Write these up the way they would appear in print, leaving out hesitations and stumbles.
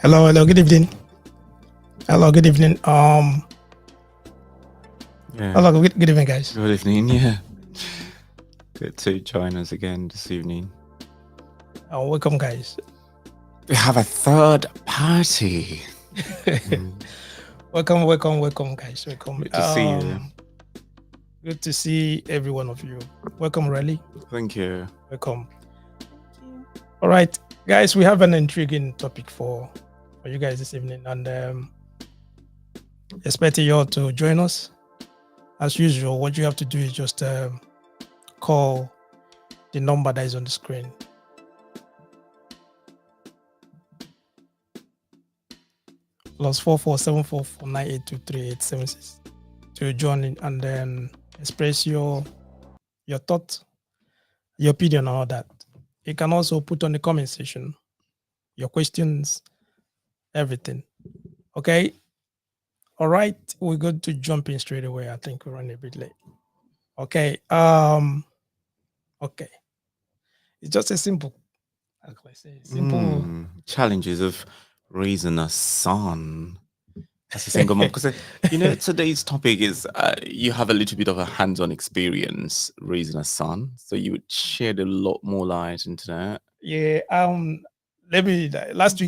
Hello, good evening. Hello, good evening. Yeah. Hello, good evening, guys. Good evening. Yeah. Good to join us again this evening. Welcome, guys. We have a third party. welcome, guys. Welcome. Good to see you. Good to see every one of you. Welcome, Raleigh. Thank you. Welcome. All right, guys, we have an intriguing topic for you guys this evening, and expecting you all to join us. As usual, what you have to do is just call the number that is on the screen. +447449823876 to join in and then express your thoughts, your opinion, and all that. You can also put on the comment section your questions, everything. Okay. All right. We're going to jump in straight away. I think we're running a bit late. Okay. Okay. It's just a simple, how can I say, simple. Challenges of raising a son as a single mom. Because, today's topic is you have a little bit of a hands-on experience raising a son. So you would shed a lot more light into that. Yeah. Let me last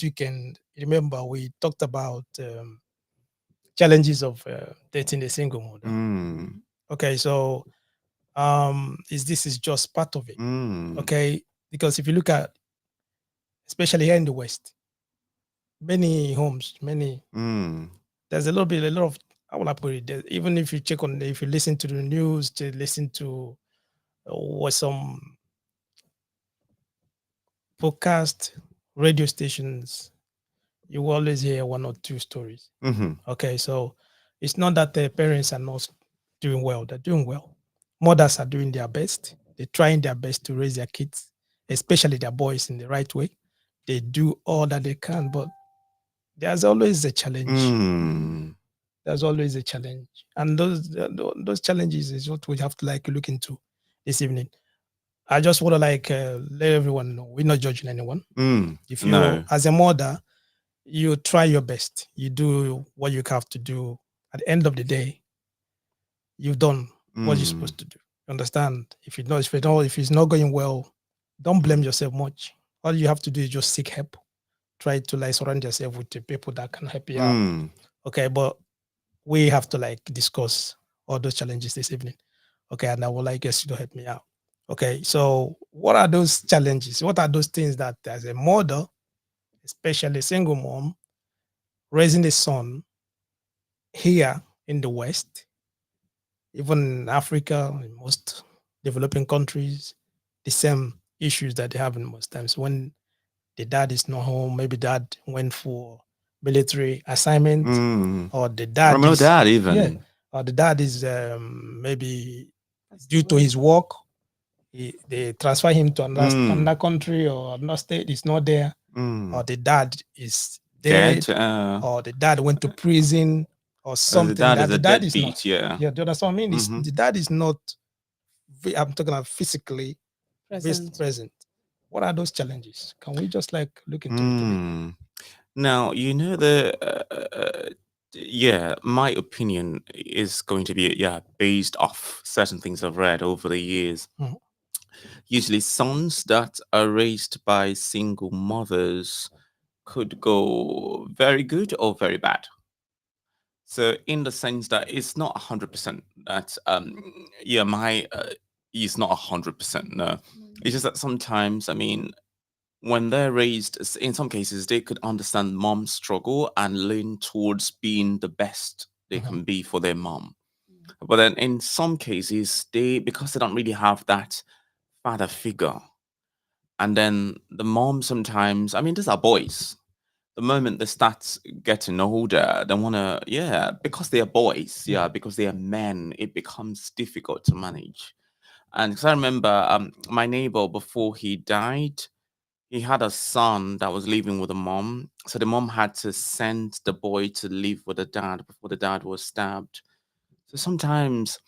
weekend, remember we talked about challenges of dating a single mother. Okay, so this is just part of it. Okay, because if you look at, especially here in the West, many homes, there's a lot of, how will I put it? Even if you check on, if you listen to the news, to listen to what some podcast, radio stations, you will always hear one or two stories. Okay, so it's not that the parents are not doing well; they're doing well. Mothers are doing their best. They're trying their best to raise their kids, especially their boys, in the right way. They do all that they can, but there's always a challenge. There's always a challenge, and those challenges is what we have to look into this evening. I just want to let everyone know we're not judging anyone. If you, as a mother, you try your best, you do what you have to do. At the end of the day, you've done what you're supposed to do. Understand? If it's not going well, don't blame yourself much. All you have to do is just seek help. Try to surround yourself with the people that can help you out. Okay, but we have to discuss all those challenges this evening. Okay, and I would like you to help me out. Okay, so what are those challenges? What are those things that, as a mother, especially a single mom, raising a son here in the West, even in Africa, in most developing countries, the same issues that they have in most times when the dad is not home, maybe dad went for military assignment, or the dad Remote is dad even. yeah, or the dad is maybe due to his work, they transfer him to another country or another state, is not there, or the dad is dead, or the dad went to prison or something. The dad is the a dad is deadbeat, not. yeah. Yeah, do you understand what I mean? The dad is not. I'm talking about physically present. What are those challenges? Can we just look into it a bit? Now, my opinion is going to be based off certain things I've read over the years. Usually, sons that are raised by single mothers could go very good or very bad. So, in the sense that it's not 100% that, my is not 100%. No, it's just that sometimes, when they're raised, in some cases, they could understand mom's struggle and lean towards being the best they can be for their mom. But then in some cases, because they don't really have that father figure, and then the mom sometimes, these are boys. The moment they start getting older, they want to, because they are boys, because they are men, it becomes difficult to manage. And because I remember my neighbor, before he died, he had a son that was living with a mom. So the mom had to send the boy to live with the dad before the dad was stabbed. So sometimes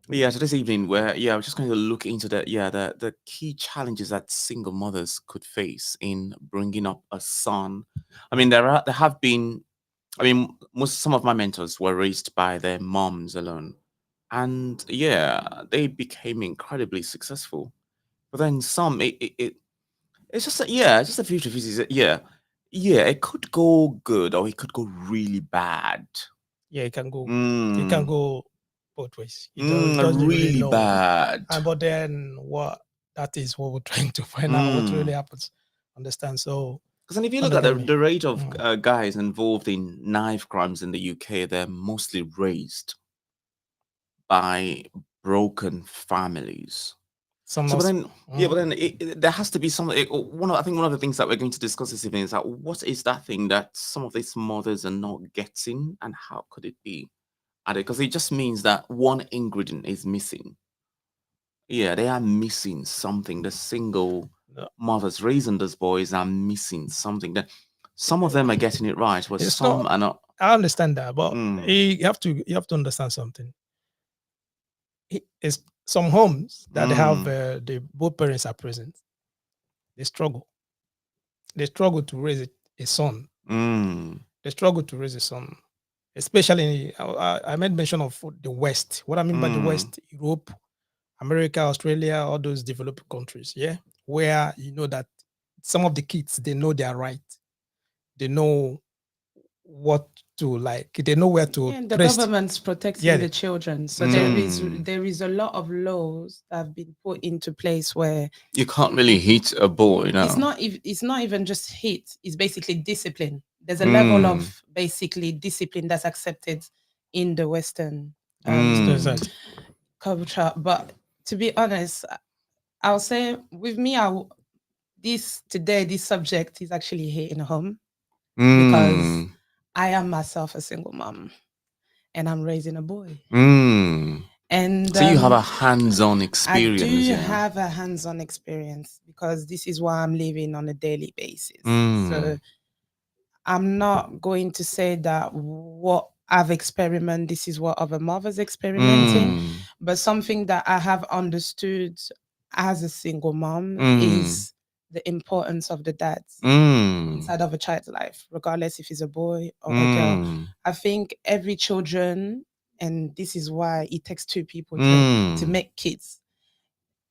Yeah, so this evening, where I was just going to look into the key challenges that single mothers could face in bringing up a son. I mean, there have been. I mean, some of my mentors were raised by their moms alone, and they became incredibly successful. But then some, it's just it's just a 50-50. It could go good or it could go really bad. Yeah, it can go. It can Mm, go both ways. It doesn't really really know. bad. And but then what that is what we're trying to find out what really Mm. happens. Understand? So Because then if you look at understand me. the rate of Mm. guys involved in knife crimes in the UK, they're mostly raised by broken families. Some So, but not. then, but then there has to be some. I think one of the things that we're going to discuss this evening is that what is that thing that some of these mothers are not getting, and how could it be? Because it just means that one ingredient is missing. Yeah, they are missing something. The single No, mothers raising those boys are missing something. That some of them are getting it right, but it's some not. are not. I understand that, but Mm, you have to understand something. It's some homes that have mm, the both parents are present. They struggle. They struggle to raise a son. mm, They struggle to raise a son, especially I made mention of the West. What I mean by the mm, West, Europe, America, Australia, all those developed countries, yeah, where you know that some of the kids they know they are right, they know what to like, they know where to Yeah, and the trace. government's protecting Yeah, the children. So mm. there is a lot of laws that have been put into place where You can't really hit a boy now. it's not even just hate, it's basically discipline. There's a level Mm, of basically discipline that's accepted in the Western mm, exactly. culture. But to be honest, I'll say with me, this subject is actually hitting home because mm, I am myself a single mom and I'm raising a boy. mm. And So you have a hands-on I experience, do yeah. have a hands-on experience because this is what I'm living on a daily basis. So Mm, I'm not going to say that what I've experimented, this is what other mothers experimenting, mm, but something that I have understood as a single mom mm, is the importance of the dads mm, inside of a child's life, regardless if it's a boy or a girl. mm, I think every children, and this is why it takes two people to mm, make kids,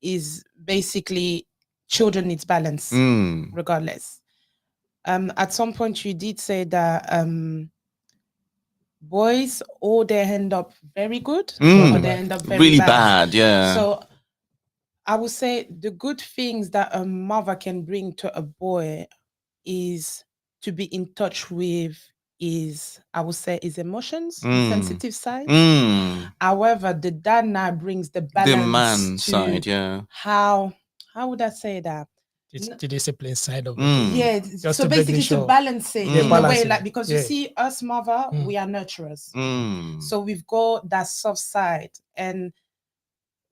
is basically children needs balance, mm, regardless. At some point you did say that boys or they end up very good or Really they mm. bad. end up very Really bad. bad, yeah. So I would say the good things that a mother can bring to a boy is to be in touch with his, I would say, his emotions, his Mm, sensitive side. mm. However, the dad now brings the The balance man to side, yeah. how would I say that? It's the discipline side of it. Mm, Yeah, Just so to making basically to sure balance it they're in a mm, way, balancing like it. because you Yeah. see, us mother, Mm. we are nurturers. mm, So we've got that soft side. And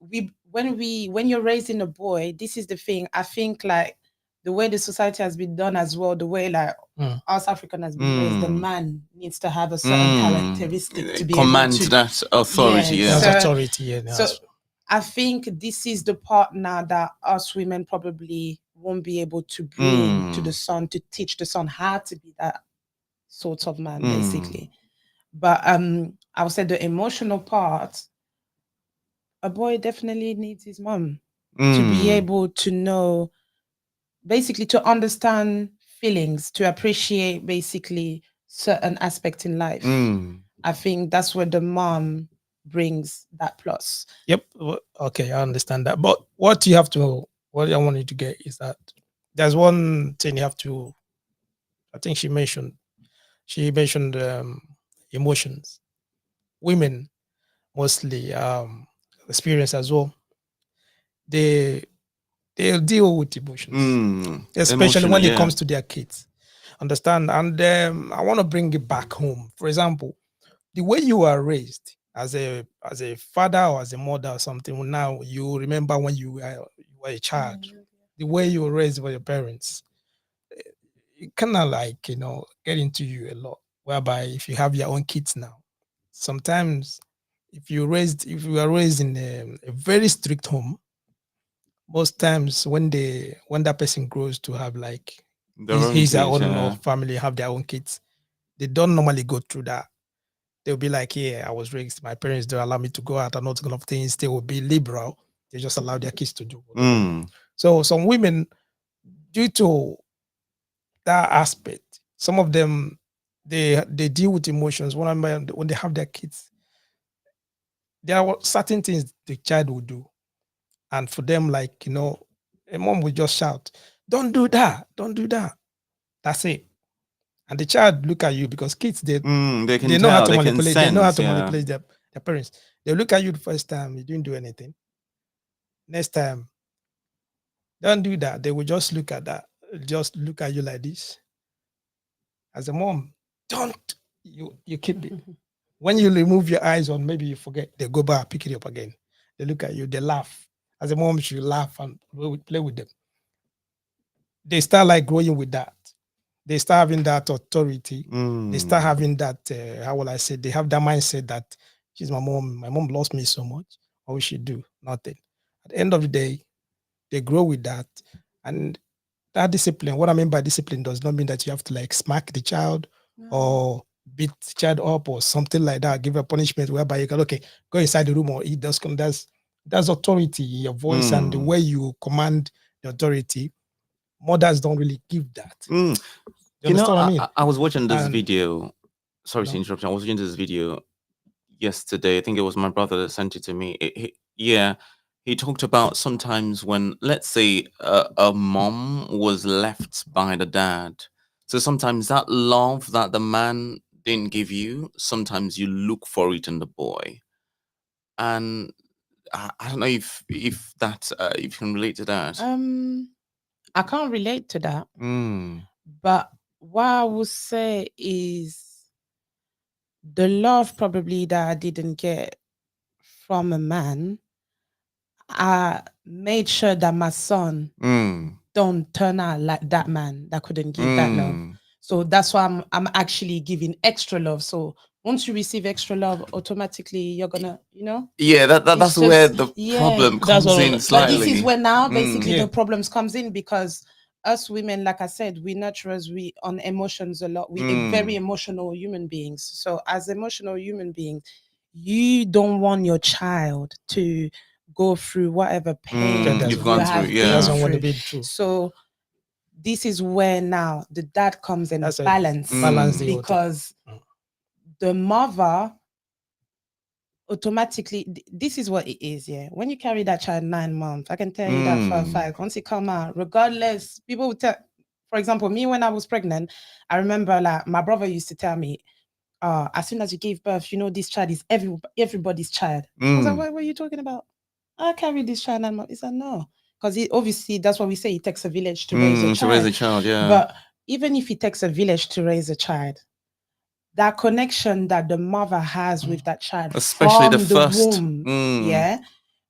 when you're raising a boy, this is the thing. I think like the way the society has been done as well, the way like Mm. us African has been raised, the mm, man needs to have a certain characteristic to mm. be able Command to, that authority, yeah. yeah. There's So authority in so us. I think this is the part now that us women probably won't be able to bring to the Mm, son, to teach the son how to be that sort of man, mm, basically. But I would say the emotional part, a boy definitely needs his mom to be mm, able to know, basically to understand feelings, to appreciate basically certain aspect in life. mm, I think that's where the mom brings that plus. Yep. Okay, I understand that. But what I want you to get is that there's one thing you have to. I think she mentioned. She mentioned emotions. Women mostly experience as well. They they deal with emotions, mm. especially Emotional, when it yeah. comes to their kids. Understand? And I want to bring it back home. For example, the way you are raised as a father or as a mother or something. Now you remember when you were a child, the way you were raised by your parents. It kind of like get into you a lot. Whereby if you have your own kids now, sometimes if you are raised in a very strict home, most times when that person grows to have like Their own his kids, own or yeah. family have their own kids, they don't normally go through that. They'll be like, yeah, I was raised, my parents don't allow me to go out and all kind of things. They will be liberal. They just allow their kids to do whatever. So some women, due to that aspect, some of them they deal with emotions when they have their kids. There are certain things the child will do, and for them, like, a mom will just shout, "Don't do that! Don't do that!" That's it. And the child look at you, because kids They can they know how tell, to they can manipulate. They know how sense, to yeah. manipulate their parents. They look at you the first time, you didn't do anything. Next time, don't do that. They will just look at you like this. As a mom, don't you keep it. When you remove your eyes on, maybe you forget, they go back, pick it up again. They look at you, they laugh. As a mom, you laugh and play with them. They start like growing with that. They start having that authority. They start having that, how will I say, they have that mindset that she's my mom. My mom lost me so much. What we should do? Nothing. At the end of the day, they grow with that. And that discipline, what I mean by discipline does not mean that you have to like smack the child or beat the child up or something like that, give a punishment whereby you can, okay, go inside the room or eat. That's authority, your voice and the way you command the authority. Mothers don't really give that. You understand what I mean? I was watching this video. Sorry to interrupt. I was watching this video yesterday. I think it was my brother that sent it to me. He talked about sometimes when, let's say, a mom was left by the dad. So sometimes that love that the man didn't give you, sometimes you look for it in the boy. And I don't know if that if you can relate to that. I can't relate to that. But what I would say is the love probably that I didn't get from a man, I made sure that my son don't turn out like that man that couldn't give that love. So that's why I'm actually giving extra love. So once you receive extra love, automatically you're gonna, Yeah, that's where the problem comes in slightly. But this is where now basically the problems comes in, because us women, like I said, we nurturers, we on emotions a lot. We are very emotional human beings. So as emotional human beings, you don't want your child to go through whatever pain you've gone through. Yeah, doesn't want to be true. So this is where now the dad comes and balance because the mother automatically, this is what it is. Yeah, when you carry that child 9 months, I can tell you that for a fact. Once it come out, regardless, people will tell. For example, me when I was pregnant, I remember like my brother used to tell me, as soon as you gave birth, this child is everybody's child. I was like, what are you talking about? I carried this child 9 months. He said, no. Because obviously, that's what we say, it takes a village to raise a child. To raise a child, yeah. But even if it takes a village to raise a child, that connection that the mother has with that child, especially from the first womb,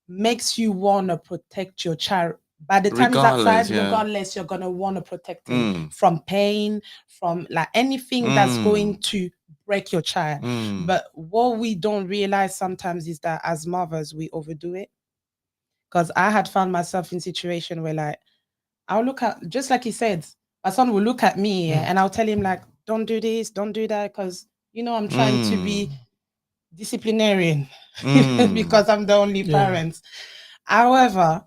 makes you want to protect your child. By the time it's outside, regardless, you're going to want to protect him from pain, from like anything that's going to break your child. But what we don't realize sometimes is that as mothers, we overdo it. Because I had found myself in a situation where like, I'll look at, just like he said, my son will look at me and I'll tell him like, don't do this, don't do that. Because, I'm trying to be disciplinarian because I'm the only parent. However,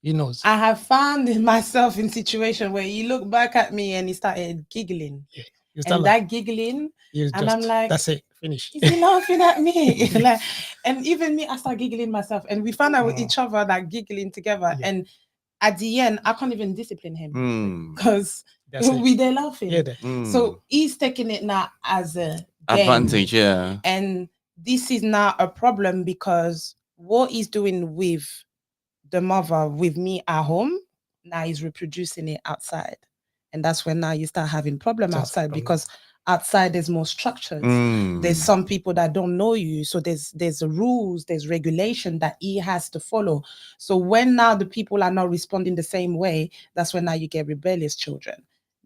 he knows. I have found myself in situation where he looked back at me and he started giggling. And that giggling, and I'm like, that's it, finish. Is he laughing at me? Like, and even me, I start giggling myself. And we found out with each other that giggling together. And at the end, I can't even discipline him because we they're laughing. So he's taking it now as a advantage, game. And this is now a problem because what he's doing with the mother, with me at home, now he's reproducing it outside. And that's when now you start having problem outside because outside there's more structures. There's some people that don't know you. So there's rules, there's regulation that he has to follow. So when now the people are not responding the same way, that's when now you get rebellious children,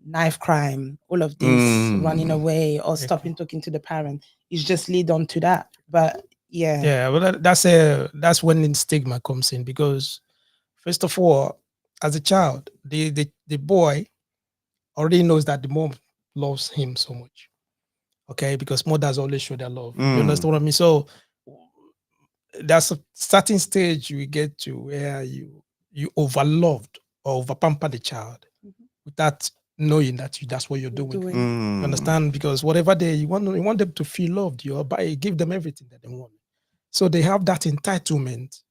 knife crime, all of this, running away or stopping talking to the parent. It's just lead on to that. But Yeah, well, that's when the stigma comes in, because first of all, as a child, the boy already knows that the mom loves him so much. Okay, because mothers always show their love. You understand what I mean? So there's a certain stage you get to where you overloved or over pamper the child without knowing that that's what you're doing. You understand? Because whatever you want them to feel loved, you give them everything that they want. So they have that entitlement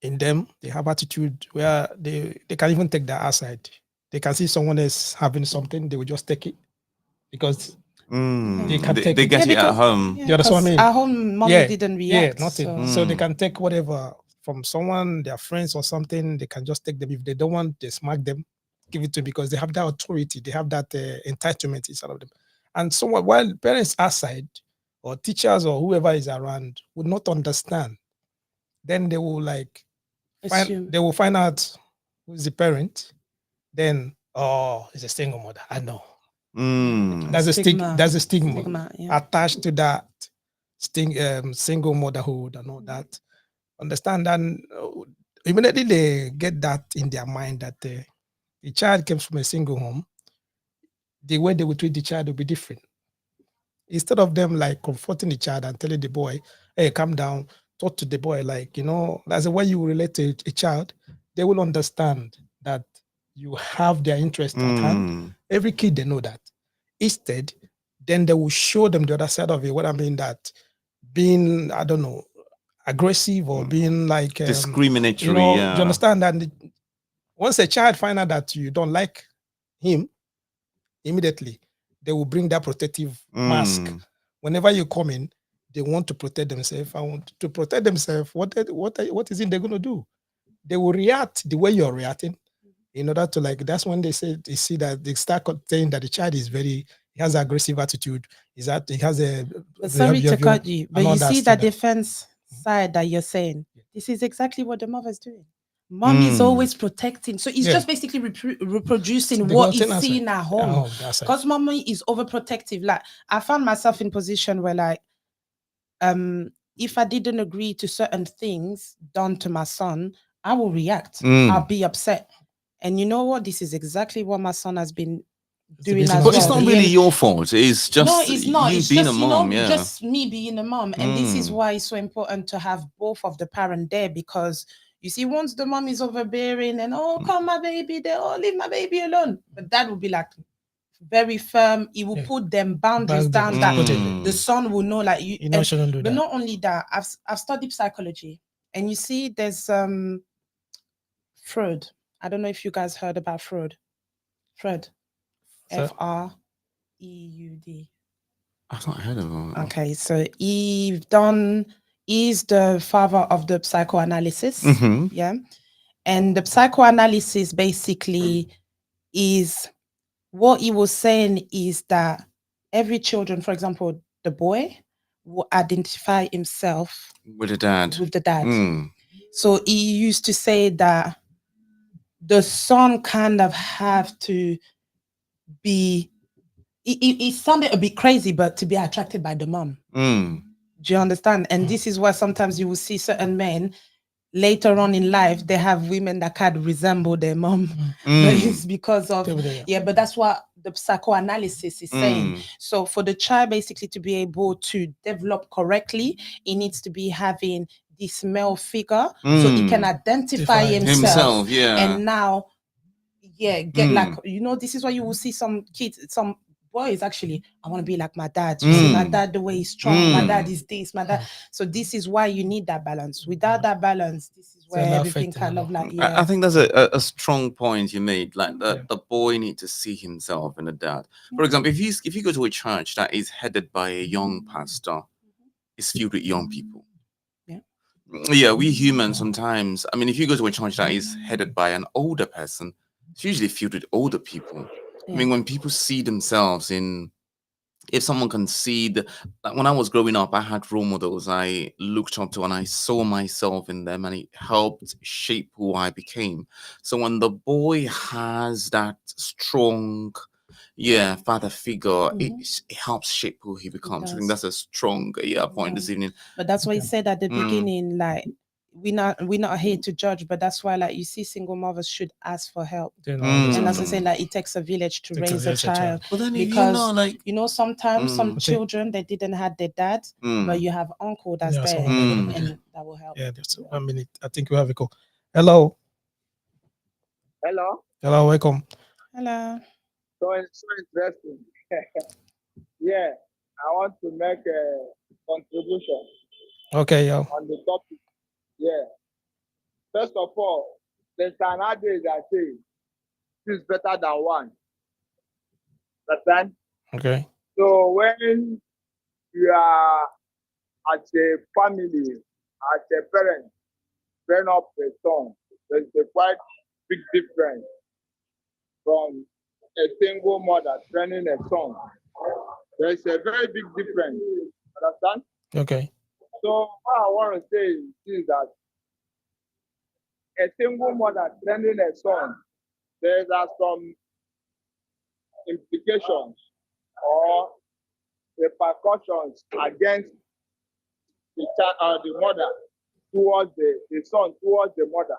in them. They have attitude where they can even take their aside. They can see someone else having something, they will just take it because they can take they it. get it at home. You understand what I mean? At home, mommy didn't react. Nothing. So they can take whatever from someone, their friends or something. They can just take them. If they don't want, they smack them, give it to them, because they have that authority. They have that entitlement inside of them. And someone, while parents aside, or teachers or whoever is around would not understand, then they will they will find out who's the parent. Then, oh, it's a single mother. I know. There's a stigma attached to that single motherhood and all that. Understand? And immediately they get that in their mind that the child comes from a single home, the way they will treat the child will be different. Instead of them comforting the child and telling the boy, hey, calm down, talk to the boy, that's the way you relate to a child, they will understand that you have their interest at hand. Every kid, they know that. Instead, then they will show them the other side of it. What I mean, that being, I don't know, aggressive or being discriminatory. Do you understand that once a child finds out that you don't like him, immediately they will bring that protective mask. Whenever you come in, they want to protect themselves. I want to protect themselves. What is it they're going to do? They will react the way you're reacting, in order to that's when they see that they start saying that the child he has aggressive attitude, is that he has a sorry to cut you, but you see that defense side that you're saying, this is exactly what the mother's doing. Mom is always protecting, so it's just basically reproducing what is seen at home, because mommy is overprotective. I found myself in position where if I didn't agree to certain things done to my son, I will react. I'll be upset. And you know what? This is exactly what my son has been doing as well. But it's not really your fault. It's just no, it's not. You it's being just, a mom, just me being a mom. And this is why it's so important to have both of the parent there, because you see, once the mom is overbearing and come my baby, leave my baby alone. But dad will be very firm. He will put them boundaries down that the son will know shouldn't do but that. not only that, I've studied psychology, and you see there's Freud. I don't know if you guys heard about Freud. Freud. Freud. I've not heard of him. Okay, so he's the father of the psychoanalysis. Yeah. And the psychoanalysis basically is, what he was saying is that every children, for example, the boy will identify himself with the dad. So he used to say that the son kind of have to be, it sounded a bit crazy, but to be attracted by the mom. Do you understand? And this is why sometimes you will see certain men later on in life, they have women that kind of resemble their mom. But it's because of, but that's what the psychoanalysis is saying. So for the child basically to be able to develop correctly, he needs to be having this male figure so he can identify himself. And now, get this is why you will see some kids, some boys actually, I want to be like my dad. You see my dad, the way he's strong, my dad is this, my dad. So this is why you need that balance. Without that balance, this is where everything kind of I think that's a strong point you made. The boy need to see himself in the dad. For example, if you go to a church that is headed by a young pastor, it's filled with young people. Yeah, we humans sometimes, I mean, if you go to a church that is headed by an older person, it's usually filled with older people. I mean, when people see themselves if someone can see when I was growing up, I had role models I looked up to and I saw myself in them, and it helped shape who I became. So when the boy has that strong father figure, it helps shape who he becomes. I think that's a strong point this evening. But that's why he said at the beginning, like, we're not here to judge, but that's why, like, you see, single mothers should ask for help. And as I say, like, it takes a village to raise a child. But then, because sometimes some children, they didn't have their dad, but you have uncle that's there, and that will help. Yeah, just 1 minute. I think we have a call. Hello. Hello. Hello, welcome. Hello. So interesting. Yeah, I want to make a contribution. Okay, yeah. On the topic. Yeah. First of all, there's an adage that says two is better than one. Understand? Okay. So when you are as a family, as a parent, bring up a son, there's a quite big difference from a single mother training a son. There's a very big difference. Understand? Okay. So what I want to say is that a single mother training a son, there are some implications or repercussions against the child, the mother towards the son, towards the mother.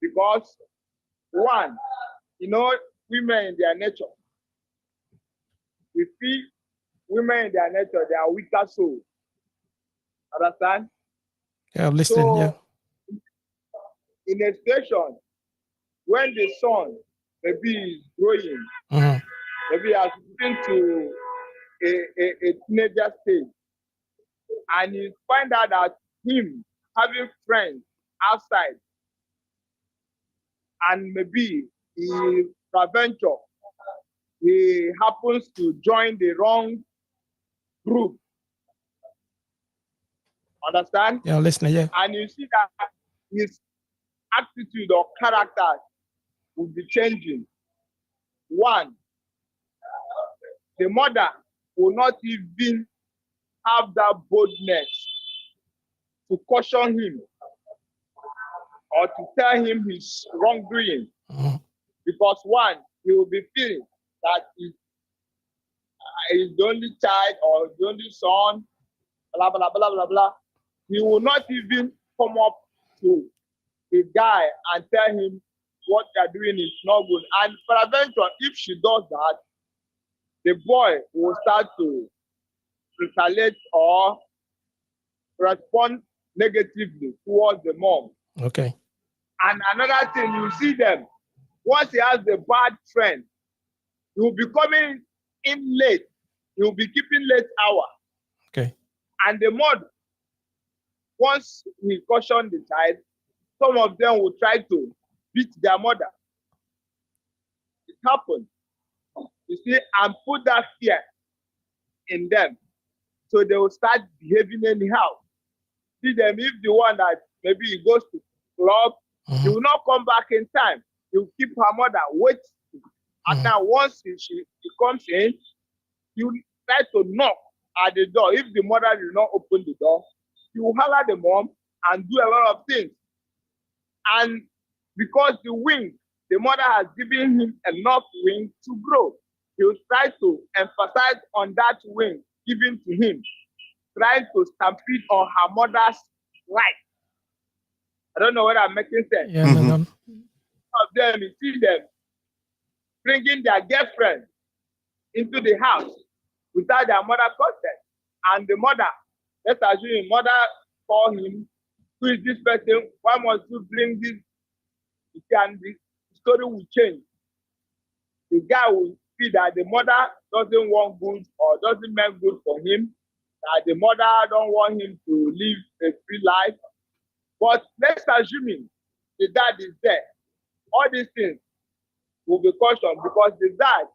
Because one, women in their nature, we see women in their nature, they are weaker souls. Understand? Yeah, I'm listening. So, in a situation when the son maybe is growing, maybe has been to a teenager stage, and you find out that him having friends outside, and maybe he peradventure he happens to join the wrong group. Understand? Yeah, listening. Yeah. And you see that his attitude or character will be changing. One, the mother will not even have that boldness to caution him or to tell him his wrongdoing. Because one, he will be feeling that he's the only child or the only son, blah, blah, blah, blah, blah. He will not even come up to the guy and tell him what they're doing is not good. And peradventure, if she does that, the boy will start to retaliate or respond negatively towards the mom. Okay. And another thing, you see them, once he has a bad friend, he will be coming in late. He will be keeping late hour. Okay. And the mother, once we caution the child, some of them will try to beat their mother. It happens. You see, and put that fear in them. So they will start behaving anyhow. See them, if the one that maybe he goes to club, he will not come back in time. He will keep her mother waiting. And now once he comes in, he will try to knock at the door. If the mother will not open the door, he will holler the mom and do a lot of things. And because the mother has given him enough wing to grow, he will try to emphasize on that wing given to him, trying to stampede on her mother's life. I don't know whether I'm making sense. Yeah, Some of them, you see them bringing their girlfriend into the house without their mother consent. And the mother, let's assume mother call him, who is this person? Why must you bring this? And the story will change. The guy will see that the mother doesn't want good or doesn't make good for him, that the mother don't want him to live a free life. But let's assume the dad is there. All these things will be cautioned because the dad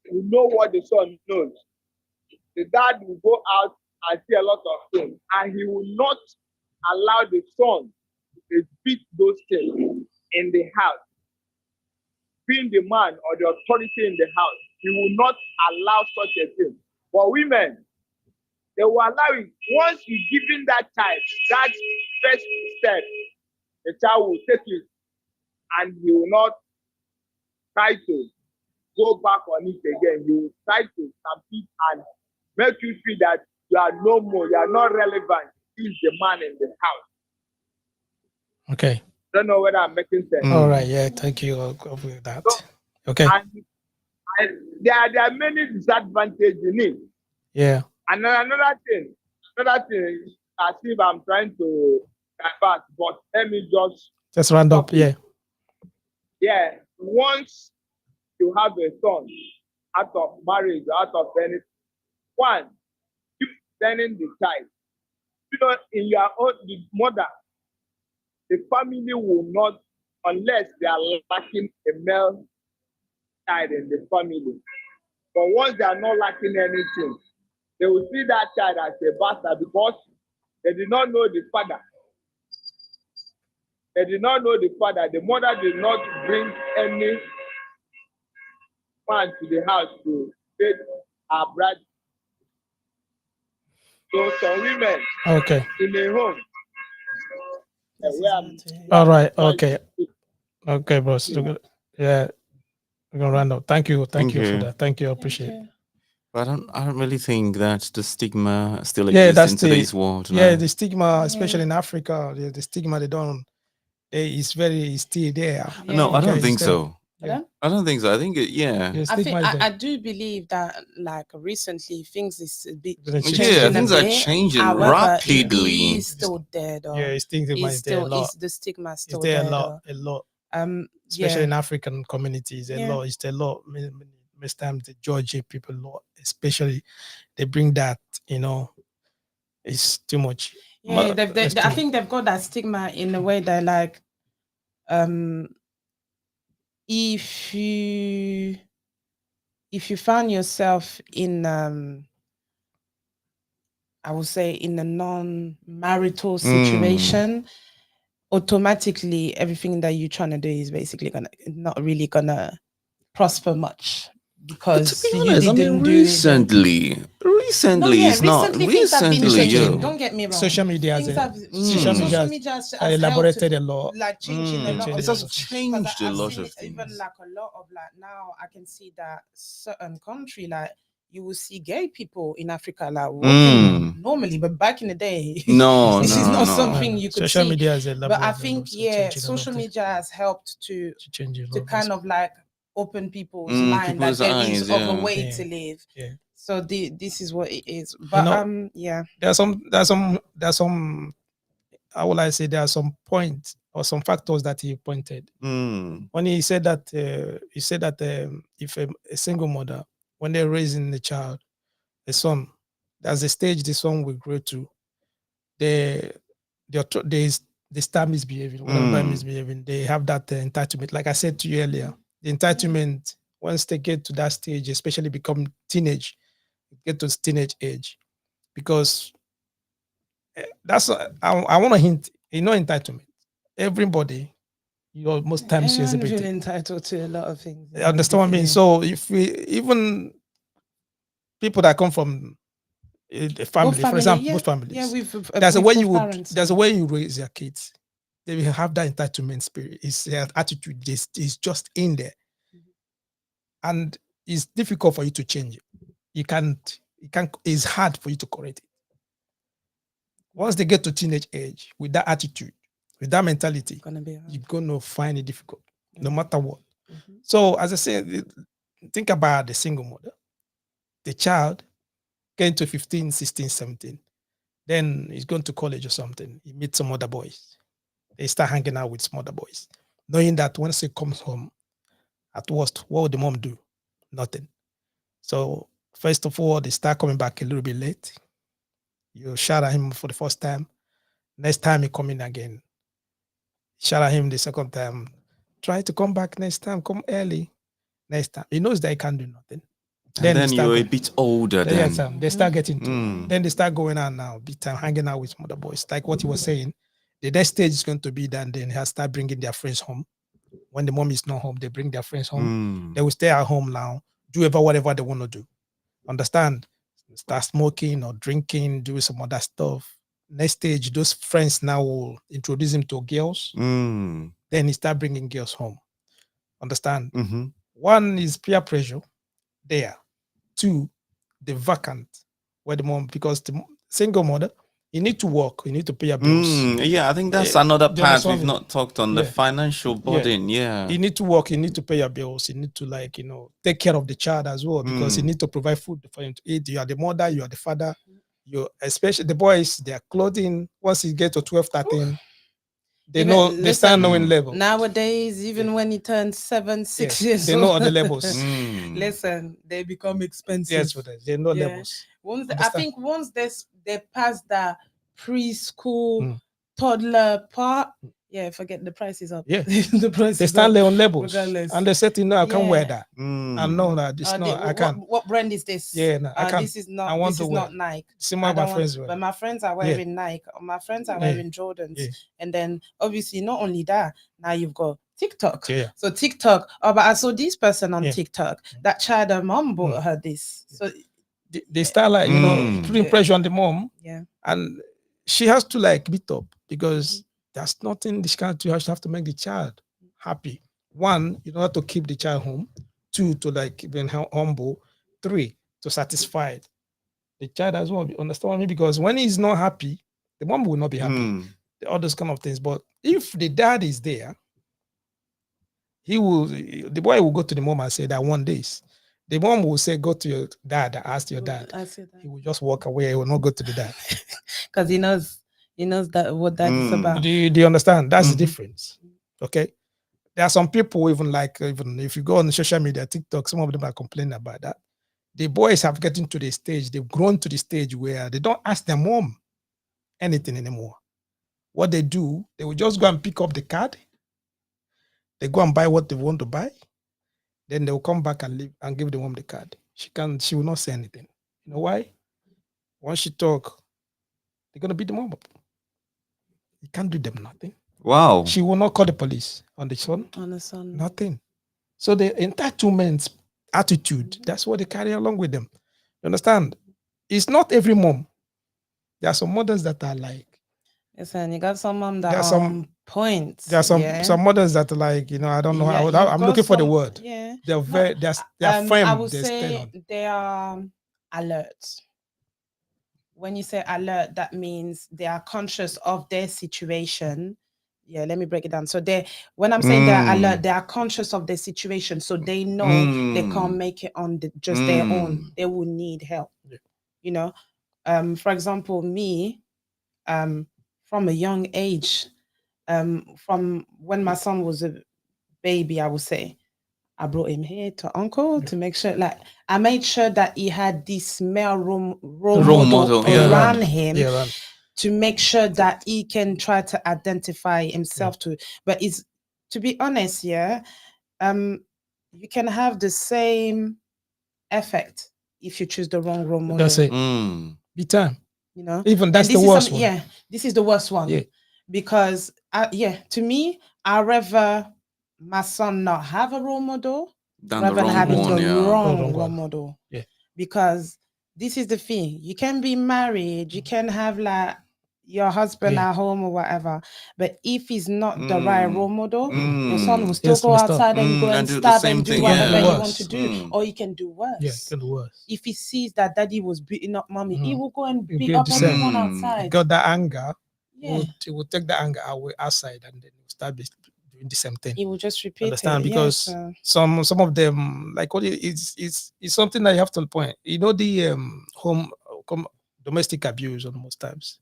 will know what the son knows. The dad will go out and see a lot of things, and he will not allow the son to beat those things in the house. Being the man or the authority in the house, he will not allow such a thing. For women, they will allow it. Once you give in that child, that first step, the child will take it and he will not try to go back on it again. He will try to compete and make you feel that you are no more, you are not relevant. He's the man in the house. Okay. Don't know whether I'm making sense. All right. Yeah. Thank you. I'll go with that. So, okay. And there are many disadvantages in it. Yeah. And another thing is as if I'm trying to divert, but let me just round up. Yeah. Yeah. Once you have a son out of marriage, out of anything, one, you sending the child. You know, in your own the mother, the family will not, unless they are lacking a male child in the family. But once they are not lacking anything, they will see that child as a bastard because they did not know the father. They did not know the father. The mother did not bring any man to the house to feed her bride. So some women in a home. All right. Okay. Okay, boss. Yeah. We're gonna round up. Thank you. Thank you for that. Thank you. I appreciate it. But I don't really think that the stigma still exists in today's world. Yeah, the stigma, especially in Africa, the stigma it's still there. No, I don't think so. Yeah. I don't think so. I think I do believe that like recently things is a bit changing. Things are changing rapidly. It's still there though. Yeah, the stigma still there. A lot. Especially in African communities, it's a lot. Most times the Georgia people, especially, they bring that. It's too much. Yeah, I think they've got that stigma in a way that like, if you find yourself in I would say in a non-marital situation, automatically everything that you're trying to do is basically not really gonna prosper much. Because to be honest, recently it's not recently. Don't get me wrong. Social media has elaborated a lot, like changing a lot. It has changed a lot of things. Even like a lot of like now, I can see that certain country like you will see gay people in Africa like walking normally, but back in the day, this is not something you could social see. Media has but I think social media has helped to kind of like open people's mind that there is of a way to live. Yeah. So this is what it is. But there's some how will I say, there are some points or some factors that he pointed. When he said that if a single mother, when they're raising the child, a son, there's a stage the son will grow to, they start misbehaving. Whenever misbehaving, they have that entitlement. Like I said to you earlier, the entitlement, once they get to that stage, especially become teenage age, because that's I want to hint, entitlement. Everybody, most times is entitled to a lot of things. You understand what I mean? So if even people that come from a family, for example, both families, there's a way you raise your kids. They will have that entitlement spirit. It's their attitude. Is just in there, and it's difficult for you to change it. You can't. It's hard for you to correct it. Once they get to teenage age with that attitude, with that mentality, you're gonna find it difficult, no matter what. So, as I said, think about the single mother, the child getting to 15, 16, 17. Then he's going to college or something. He meets some other boys. They start hanging out with some other boys, knowing that once he comes home, at worst, what would the mom do? Nothing. So, first of all, they start coming back a little bit late. You shout at him for the first time. Next time he come in again, shout at him the second time. Try to come back next time. Come early. Next time. He knows that he can't do nothing. Then you're a bit older. They start getting to. Then they start going out now, big time, hanging out with mother boys. Like what he was saying, the next stage is going to be that then he'll start bringing their friends home. When the mom is not home, they bring their friends home. They will stay at home now, do whatever they want to do. Understand? Start smoking or drinking, do some other stuff. Next stage, those friends now will introduce him to girls. Then he start bringing girls home. Understand? One is peer pressure there. Two, the vacant where the mom, because the single mother, you need to work, you need to pay your bills. Yeah, I think that's another part we've me? not talked on, the financial burden. You need to work, you need to pay your bills, you need to, like, you know, take care of the child as well, because you need to provide food for him to eat. You are the mother, you are the father, you, especially the boys, their clothing, once you get to 12, 13, they Even, know, they start knowing levels. Nowadays, even when he turns 7, 6 years they old, know the levels. Listen, they become expensive. Yes, they know levels. I think once they pass the preschool, toddler part, forget the price is up. Yeah, the price they is stand up, there on levels, regardless. and they said, you know, I can't wear that. I know that this not. I can't. What brand is this? Yeah, no, I can't. This is not. I want this to is wear. not Nike. Some of my friends wear. But my friends are wearing Nike. Or my friends are wearing Jordans. And then obviously not only that, now you've got TikTok. So TikTok. Oh, but I saw this person on TikTok. That child, her mom bought her this. So they start, like, you know, putting pressure on the mom. Yeah. And she has to, like, beat up, because there's nothing this can't do. She have to make the child happy. One, you don't have to keep the child home. Two, to, like, be humble. Three, to satisfy the child as well. Understand me? Because when he's not happy, the mom will not be happy. All those kind of things. But if the dad is there, the boy will go to the mom and say that, I want this. The mom will say, go to your dad, ask your dad. He will just walk away. He will not go to the dad. Because he knows that what that is about. Do you understand? That's the difference. Okay. There are some people, even if you go on social media, TikTok, some of them are complaining about that. The boys have gotten to the stage, they've grown to the stage where they don't ask their mom anything anymore. What they do, they will just go and pick up the card. They go and buy what they want to buy. Then they will come back and leave and give the mom the card. She will not say anything. You know why? Once she talk, they're gonna beat the mom up. You can't do them nothing. Wow. She will not call the police on the son. Nothing. So the entitlement attitude, that's what they carry along with them. You understand? It's not every mom. There are some mothers that are like. Listen, you got some mom that are on point. There are some mothers that are like, you know, I don't know. I'm looking for the word. Yeah. They're very. They're firm. I would say they are alert. When you say alert, that means they are conscious of their situation. Yeah, let me break it down. So when I'm saying they're alert, they are conscious of their situation. So they know they can't make it on just their own. They will need help. Yeah. You know, for example, me, from a young age, from when my son was a baby, I would say, I brought him here to uncle to make sure, like, I made sure that he had this male role model around him to make sure that he can try to identify himself to. But it's, to be honest, you can have the same effect if you choose the wrong role model. That's it. Be time. You know, even that's the worst one. Yeah, this is the worst one. Yeah, because to me, I'd rather my son not have a role model rather than having the wrong role model. Yeah, because this is the thing: you can be married, you can have like your husband at home or whatever, but if he's not the right role model, your son will still go outside and go and stab and do whatever he wants to do, or he can do worse. Yeah, he can do worse. If he sees that daddy was beating up mommy, he will go and beat up everyone outside. He got that anger. Yeah, he will take the anger away outside, and then he will start doing the same thing. He will just repeat. Understand? Because some of them, like, what it's something that you have to point. You know, the domestic abuse on most times.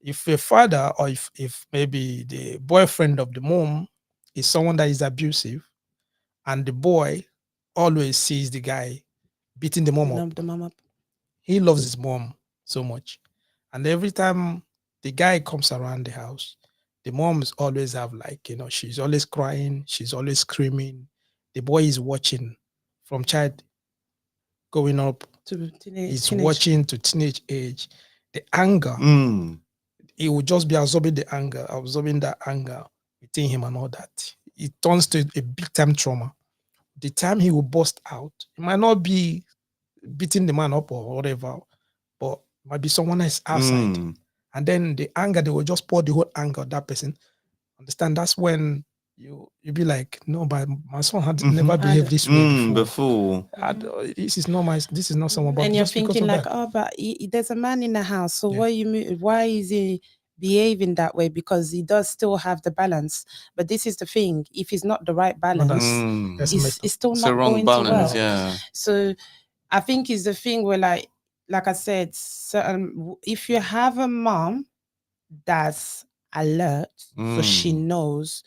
If a father, or if maybe the boyfriend of the mom is someone that is abusive, and the boy always sees the guy beating the mom up, he loves his mom so much, and every time the guy comes around the house, the mom is always have, like, you know, she's always crying, she's always screaming. The boy is watching from child going up to teenage. He's watching to teenage age. The anger. He will just be absorbing that anger within him and all that. It turns to a big time trauma. The time he will burst out, it might not be beating the man up or whatever, but it might be someone else outside. And then the anger, they will just pour the whole anger on that person. Understand? That's when you be like, no, but my son had never behaved this way before. This is not someone. But and you're just thinking like, that. oh, but there's a man in the house, so why is he behaving that way? Because he does still have the balance. But this is the thing: if he's not the right balance, it's still not going balance, to work. Yeah. So I think it's the thing where, like I said, if you have a mom that's alert, so she knows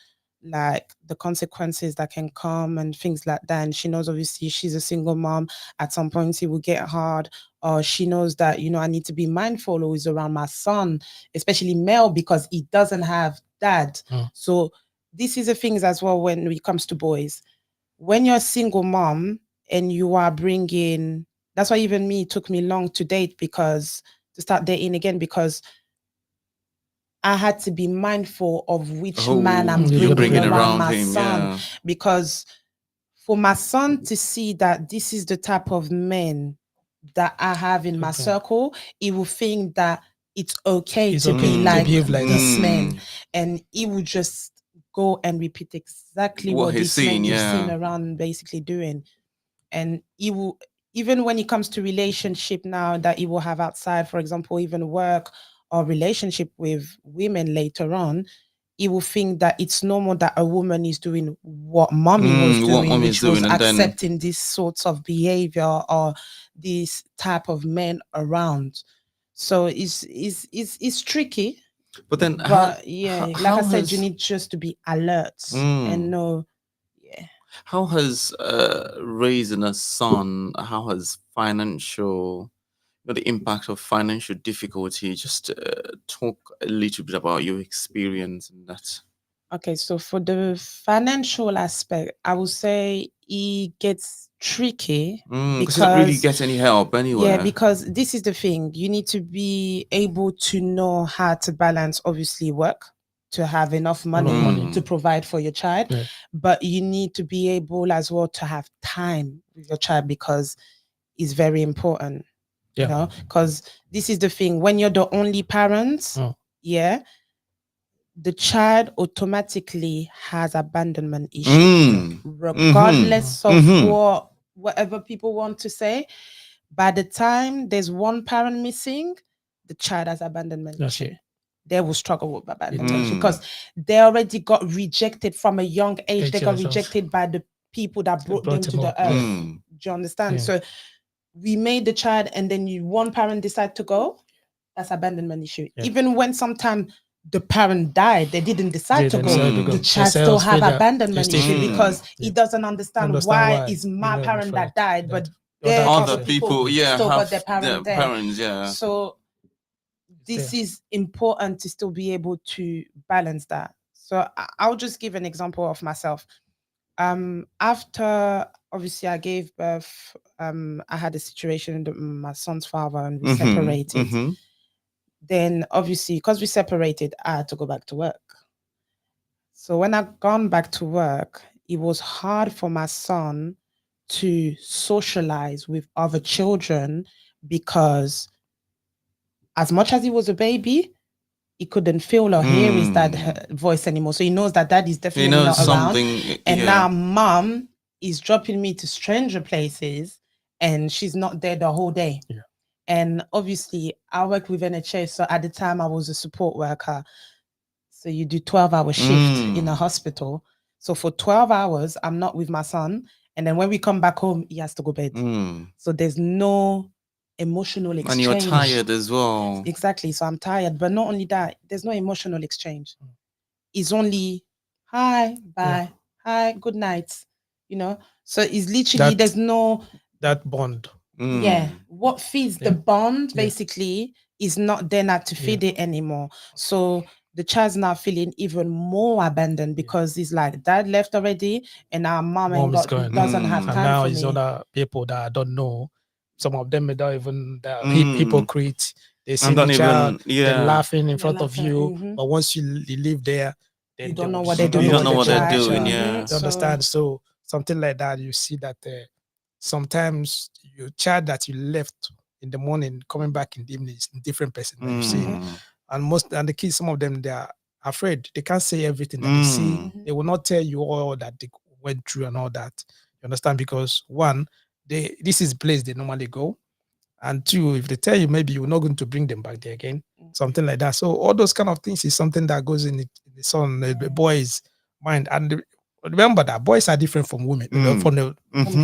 like the consequences that can come and things like that, and she knows obviously she's a single mom, at some point it will get hard, or she knows that, you know, I need to be mindful always around my son, especially male, because he doesn't have dad. So this is the things as well when it comes to boys. When you're a single mom and you are bringing, that's why even me, it took me long to date, because to start dating again, because I had to be mindful of which man I'm bringing around my son. Because for my son to see that this is the type of men that I have in my circle, he will think that it's okay to be like this man. And he will just go and repeat exactly what this man you've seen around basically doing. And he will, even when it comes to relationship now that he will have outside, for example, even work or relationship with women later on, he will think that it's normal that a woman is doing what mommy was doing, which was accepting these sorts of behavior or this type of men around. So it's tricky. But then, like I said, you need just to be alert and know. How has raising a son, how has financial, the impact of financial difficulty, just talk a little bit about your experience in that. Okay, so for the financial aspect, I would say it gets tricky because you don't really get any help anywhere. Yeah, because this is the thing. You need to be able to know how to balance, obviously, work, to have enough money to provide for your child. Yeah. But you need to be able as well to have time with your child, because it's very important. You know, because this is the thing. When you're the only parent, the child automatically has abandonment issue, regardless of whatever people want to say. By the time there's one parent missing, the child has abandonment issue. They will struggle with abandonment issue because they already got rejected from a young age. They got rejected by the people that brought them to the earth. Do you understand? So we made the child, and then one parent decide to go. That's abandonment issue. Even when sometimes the parent died, they didn't decide to go. The child still have abandonment issue because he doesn't understand why it's my parent that died, but other people still got their parent there. So this is important to still be able to balance that. So I'll just give an example of myself. After obviously I gave birth, I had a situation with my son's father, and we separated. Then obviously, because we separated, I had to go back to work. So when I gone back to work, it was hard for my son to socialize with other children, because as much as he was a baby, he couldn't feel or hear his dad's voice anymore. So he knows that dad is definitely not around. And now mom is dropping me to stranger places, and she's not there the whole day. Yeah. And obviously, I work with NHS. So at the time, I was a support worker. So you do 12-hour shift in a hospital. So for 12 hours, I'm not with my son. And then when we come back home, he has to go to bed. So there's no emotional exchange. And you're tired as well. Exactly. So I'm tired. But not only that, there's no emotional exchange. It's only hi, bye, hi, good night. You know? So it's literally, there's no... That bond. Yeah. What feeds the bond, basically, is not there not to feed it anymore. So the child's now feeling even more abandoned, because he's like, dad left already, and now mom doesn't have time now for it's me. Other people that I don't know. Some of them don't even hypocrite. They see the child, they're laughing in front of you, but once you live there, you don't know what they're doing. You don't know what they're doing. You understand? So something like that, you see that sometimes your child that you left in the morning coming back in the evening is a different person that you see. And the kids, some of them, they are afraid. They can't say everything that they see. They will not tell you all that they went through and all that. You understand? Because one, this is the place they normally go. And two, if they tell you, maybe you're not going to bring them back there again, something like that. So all those kind of things is something that goes in the son, the boy's mind. And remember that boys are different from women, from the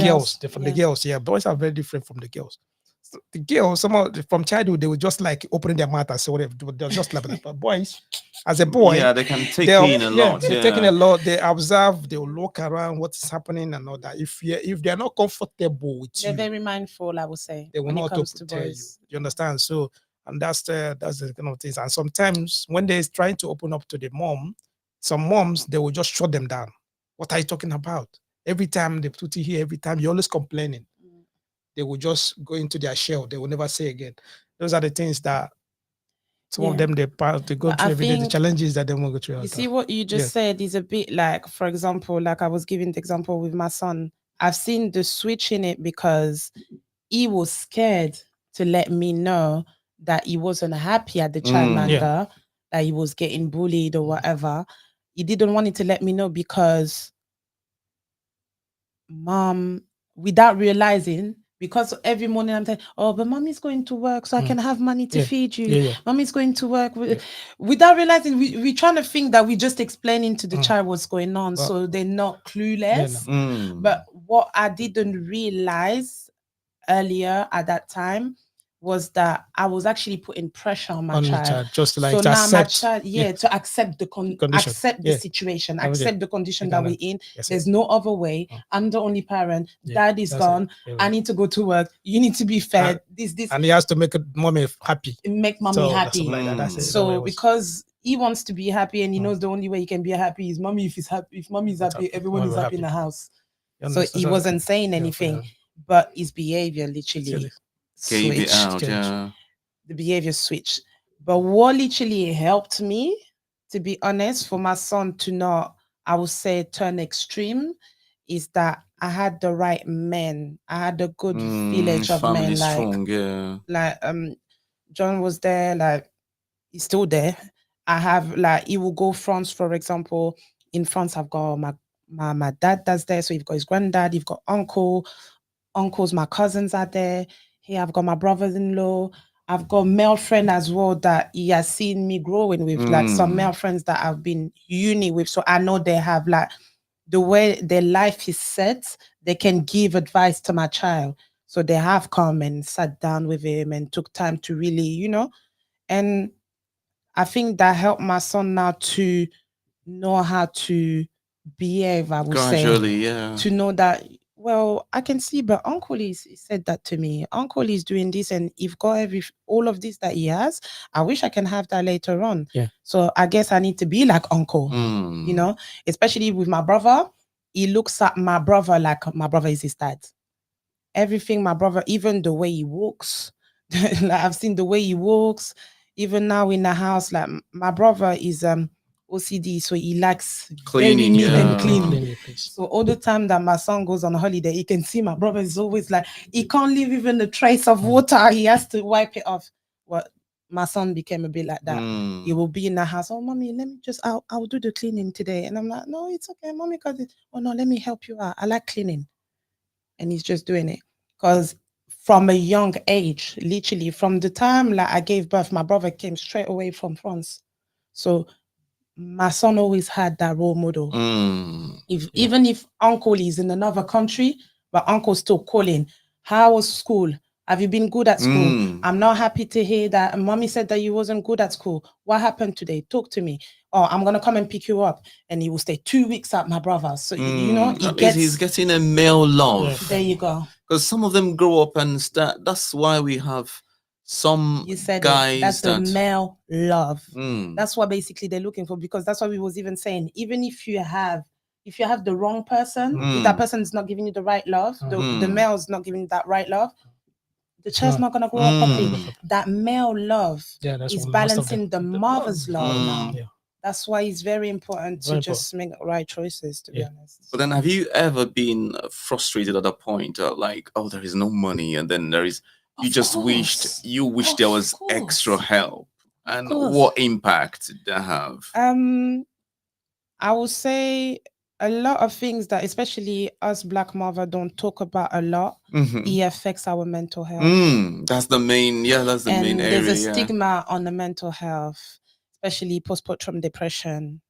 girls. From the girls, yeah, boys are very different from the girls. So the girls, from childhood, they were just like opening their mouth and say whatever. They're just like that. But boys, as a boy, they can take in a lot. They're taking a lot. They observe. They will look around what's happening and all that. If they're not comfortable with you, they're very mindful. I would say they will not tell you. You understand? So, and that's the kind of things. And sometimes when they're trying to open up to the mom, some moms they will just shut them down. What are you talking about? Every time they put you here, every time you're always complaining. They will just go into their shell. They will never say again. Those are the things that some of them they go through every day. The challenges that they will go through. You see what you just said is a bit like, for example, like I was giving the example with my son. I've seen the switch in it because he was scared to let me know that he wasn't happy at the childminder, that he was getting bullied or whatever. He didn't want it to let me know because mom, without realizing, because every morning I'm saying, oh, but mommy's going to work so I can have money to feed you. Mommy's going to work. Without realizing, we're trying to think that we're just explaining to the child what's going on. But, so they're not clueless. But what I didn't realize earlier at that time was that I was actually putting pressure on my child. Just like so now my child, to accept the accept the situation, accept the condition that we're in. There's no other way. I'm the only parent. Dad is gone. I need to go to work. You need to be fed. This, and he has to make mommy happy. Make mommy happy. So because he wants to be happy and he knows the only way he can be happy is mommy. If he's happy, if mommy's happy, everyone is happy in the house. So he wasn't saying anything, but his behavior literally switched. The behavior switched. But what literally helped me, to be honest, for my son to not, I would say, turn extreme, is that I had the right men. I had a good village of men. Like John was there, like he's still there. I have like he will go France, for example. In France, I've got my dad that's there. So you've got his granddad, you've got uncles, my cousins are there. Here I've got my brothers-in-law. I've got male friend as well that he has seen me growing with, like some male friends that I've been uni with. So I know they have like the way their life is set, they can give advice to my child. So they have come and sat down with him and took time to really, and I think that helped my son now to know how to behave, I would gradually, say. To know that, well, I can see, but uncle he said that to me. Uncle is doing this and you've got all of this that he has. I wish I can have that later on. So I guess I need to be like uncle, especially with my brother. He looks at my brother like my brother is his dad. Everything my brother, even the way he walks, like I've seen the way he walks, even now in the house, like my brother is OCD, so he likes cleaning, very neat and clean. So all the time that my son goes on a holiday, you can see my brother is always like, he can't leave even a trace of water. He has to wipe it off. Well, my son became a bit like that. He will be in the house. Oh, mommy, let me I'll do the cleaning today. And I'm like, no, it's okay, mommy got it. Oh no, let me help you out. I like cleaning. And he's just doing it. Because from a young age, literally from the time like I gave birth, my brother came straight away from France. So my son always had that role model. Even if uncle is in another country, but uncle's still calling, how was school? Have you been good at school? I'm not happy to hear that. Mommy said that you wasn't good at school. What happened today? Talk to me. Oh, I'm going to come and pick you up. And he will stay 2 weeks at my brother. So, he's getting a male love. There you go. Because some of them grow up and start. That's why we have some guys that's the male love. That's what basically they're looking for, because that's what we was even saying. Even if you have the wrong person, if that person is not giving you the right love, the male is not giving you that right love, the child's not going to grow up properly. That male love is balancing the mother's love now. That's why it's very important to just make the right choices, to be honest. But then have you ever been frustrated at a point like, oh, there is no money, and then there is, you just wished there was extra help? And what impact did that have? I would say a lot of things that especially us Black mother don't talk about a lot. It affects our mental health. That's the main, that's the main area. There's a stigma on the mental health, especially postpartum depression,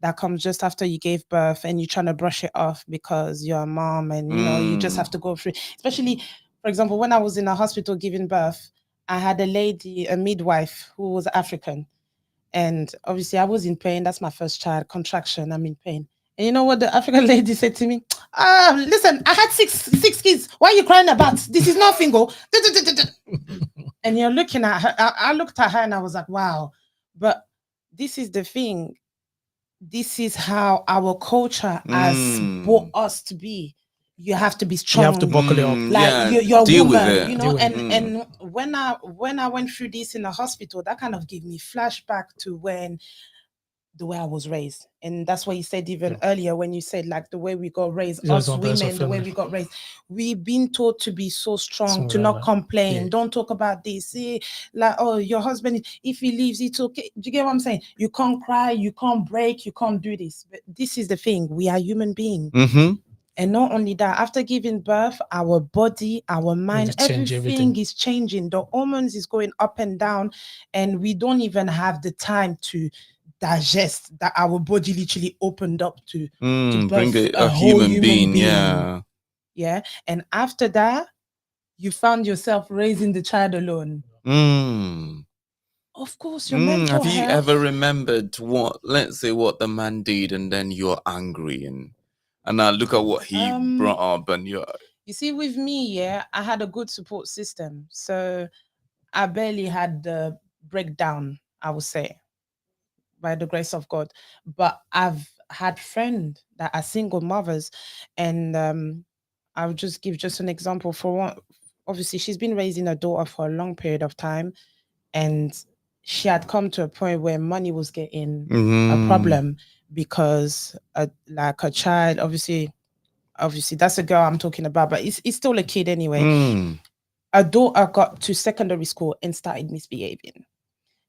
that comes just after you gave birth and you're trying to brush it off because you're a mom and you know you just have to go through. Especially, for example, when I was in a hospital giving birth, I had a midwife who was African. And obviously I was in pain. That's my first child, contraction. I'm in pain. And you know what the African lady said to me? Listen, I had six kids. Why are you crying about? This is nothing. Go. And you're looking at her. I looked at her and I was like, wow. But this is the thing. This is how our culture has brought us to be. You have to be strong. You have to buckle it up. Like you're a woman, you know. And when I went through this in the hospital, that kind of gave me flashback to the way I was raised. And that's what you said even earlier when you said like the way we got raised, us women, the way we got raised. We've been taught to be so strong, to not complain. Don't talk about this. See, like, oh, your husband, if he leaves, it's okay. Do you get what I'm saying? You can't cry, you can't break, you can't do this. But this is the thing. We are human beings. And not only that, after giving birth, our body, our mind, everything is changing. The hormones is going up and down, and we don't even have the time to digest that our body literally opened up to birth bring a whole human being. Yeah. And after that, you found yourself raising the child alone. Of course, your mental have you health. ever remembered let's say what the man did, and then you're angry and now look at what he brought up, and you see, with me, I had a good support system, so I barely had the breakdown, I would say, by the grace of God. But I've had friends that are single mothers, and I'll just give an example. For one, obviously, she's been raising a daughter for a long period of time, and she had come to a point where money was getting a problem because, like, a child, obviously that's a girl I'm talking about, but it's still a kid anyway. A daughter got to secondary school and started misbehaving.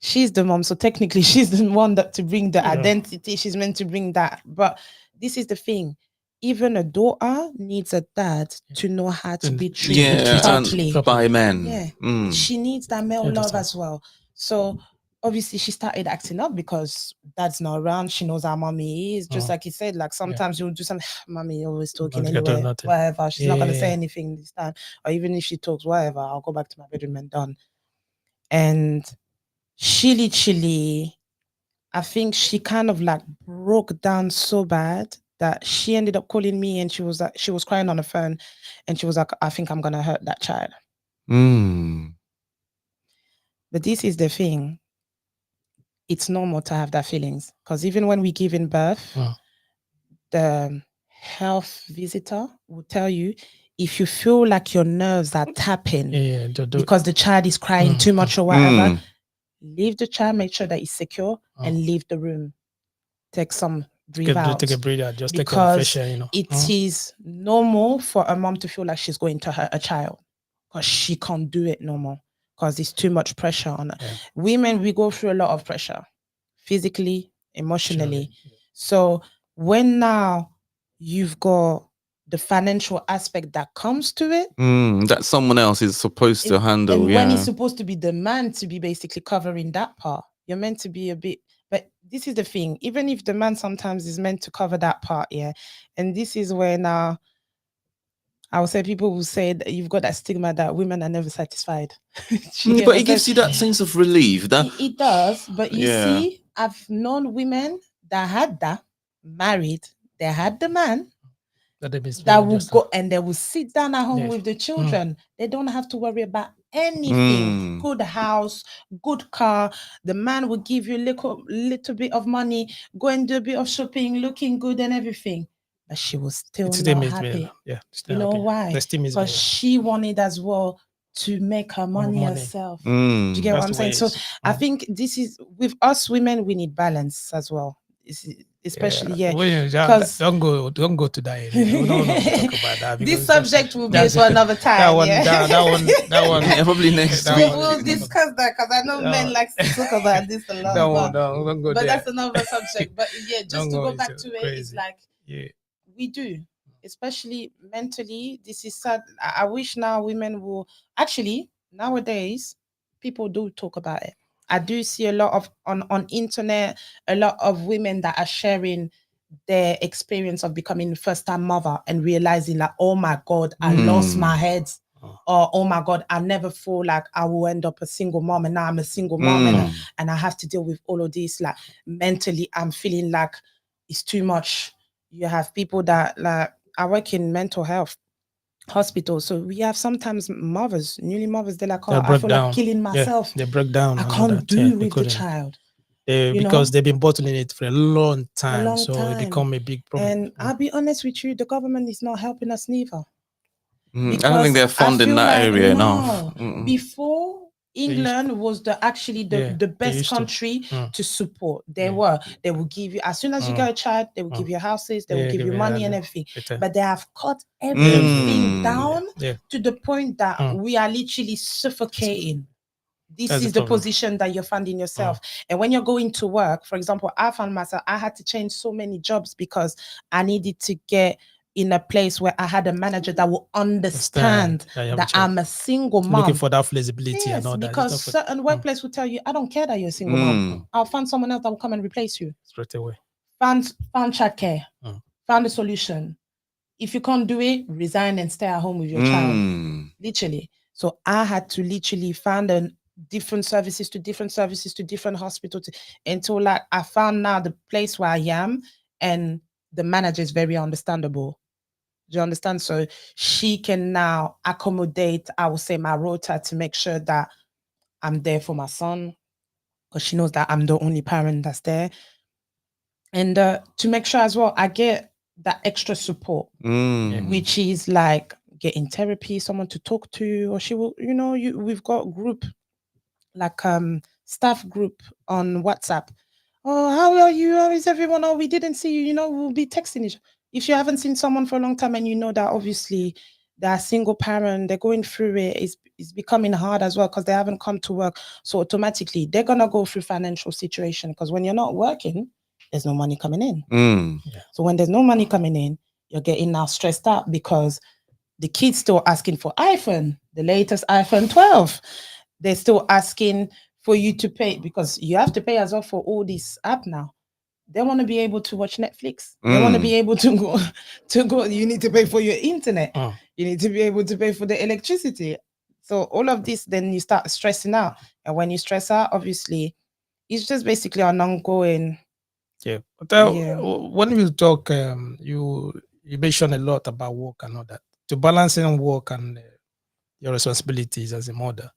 She's the mom, so technically she's the one that to bring the identity. She's meant to bring that. But this is the thing. Even a daughter needs a dad to know how to be treated properly by men. She needs that male love as well. So obviously she started acting up because dad's not around. She knows how mommy is. Just like he said, like sometimes you'll do something, mommy always talking anyway, whatever. She's not gonna say anything this time. Or even if she talks, whatever, I'll go back to my bedroom and done. And she literally, I think she kind of like broke down so bad that she ended up calling me, and she was crying on the phone, and she was like, I think I'm gonna hurt that child. But this is the thing. It's normal to have that feelings, because even when we give in birth, the health visitor will tell you, if you feel like your nerves are tapping because the child is crying too much or whatever, leave the child, make sure that it's secure, and leave the room. Take some breathe out. Take a breather, just because take a fresh air, you know. It is normal for a mom to feel like she's going to hurt a child, because she can't do it normal, because it's too much pressure on her. Women, we go through a lot of pressure, physically, emotionally. So when now you've got the financial aspect that comes to it, that someone else is supposed to handle. And when it's supposed to be the man to be basically covering that part, you're meant to be a bit. But this is the thing, even if the man sometimes is meant to cover that part, and this is where now I would say people will say that you've got that stigma that women are never satisfied. But it gives you that sense of relief. It does, but you see, I've known women that had that, married, they had the man that will go and they will sit down at home with the children. They don't have to worry about anything. Good house, good car. The man will give you little bit of money, go and do a bit of shopping, looking good and everything. But she was still not happy. You know why? Because she wanted as well to make her money herself. Do you get what I'm saying? So I think this is, with us women, we need balance as well. especially because don't go to that area. We don't talk about that. This subject will be for another time. That one. Yeah, probably next week. We'll discuss that because I know men like to talk about this a lot. Don't go but there. That's another subject. But yeah, just to go back to it, it's like we do, especially mentally. This is sad. I wish now women will actually nowadays people do talk about it. I do see a lot of on internet, a lot of women that are sharing their experience of becoming first-time mother and realizing like, oh my God, I lost my head. Or oh my God, I never thought like I will end up a single mom, and now I'm a single mom and I have to deal with all of this. Like mentally, I'm feeling like it's too much. You have people that like I work in mental health hospital, so we have sometimes newly mothers, they're like, oh, I feel like killing myself. They break down. I can't do with the child. Because they've been bottling it for a long time, it become a big problem. And I'll be honest with you, the government is not helping us neither. I don't think they're funding that area enough. Before, England was the best country to support. They will give you, as soon as you get a child, they will give you houses, they will give you money and everything. But they have cut everything down to the point that we are literally suffocating. This is the position that you're finding yourself. And when you're going to work, for example, I found myself, I had to change so many jobs because I needed to get in a place where I had a manager that will understand that I'm a single mom. Looking for that flexibility and all that. Because certain workplace will tell you, I don't care that you're a single mom. I'll find someone else that will come and replace you. Straight away. Found childcare. Found a solution. If you can't do it, resign and stay at home with your child. Literally. So I had to literally find different services to different hospitals until like I found now the place where I am, and the manager is very understandable. Do you understand? So she can now accommodate, I would say, my rota to make sure that I'm there for my son, because she knows that I'm the only parent that's there. And to make sure as well, I get that extra support, which is like getting therapy, someone to talk to, or she will, we've got group, like staff group on WhatsApp. Oh, how are you? How is everyone? Oh, we didn't see you. We'll be texting each other. If you haven't seen someone for a long time and you know that obviously they're a single parent, they're going through it, it's becoming hard as well because they haven't come to work. So automatically they're going to go through financial situation, because when you're not working, there's no money coming in. So when there's no money coming in, you're getting now stressed out because the kids still asking for iPhone, the latest iPhone 12. They're still asking for you to pay, because you have to pay as well for all this app now. They want to be able to watch Netflix. They want to be able to go. You need to pay for your internet. You need to be able to pay for the electricity. So all of this, then you start stressing out. And when you stress out, obviously, it's just basically an ongoing. When we talk, you mentioned a lot about work and all that. To balancing work and your responsibilities as a mother,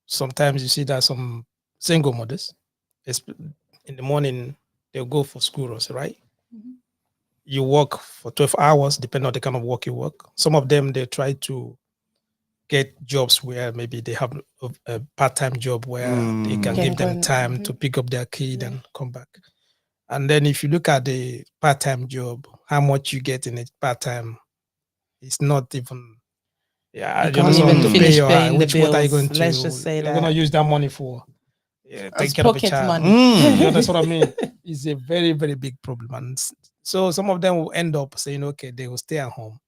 sometimes you see that some single mothers, in the morning, they'll go for school also, right? You work for 12 hours, depending on the kind of work you work. Some of them, they try to get jobs where maybe they have a part-time job where they can give them time to pick up their kid and come back. And then if you look at the part-time job, how much you get in a part-time, it's not even... you can't even finish paying the bills. What are you going to? Let's just say you're going to use that money for? Take care of a child. That's what I mean. It's a very, very big problem. And so some of them will end up saying, okay, they will stay at home.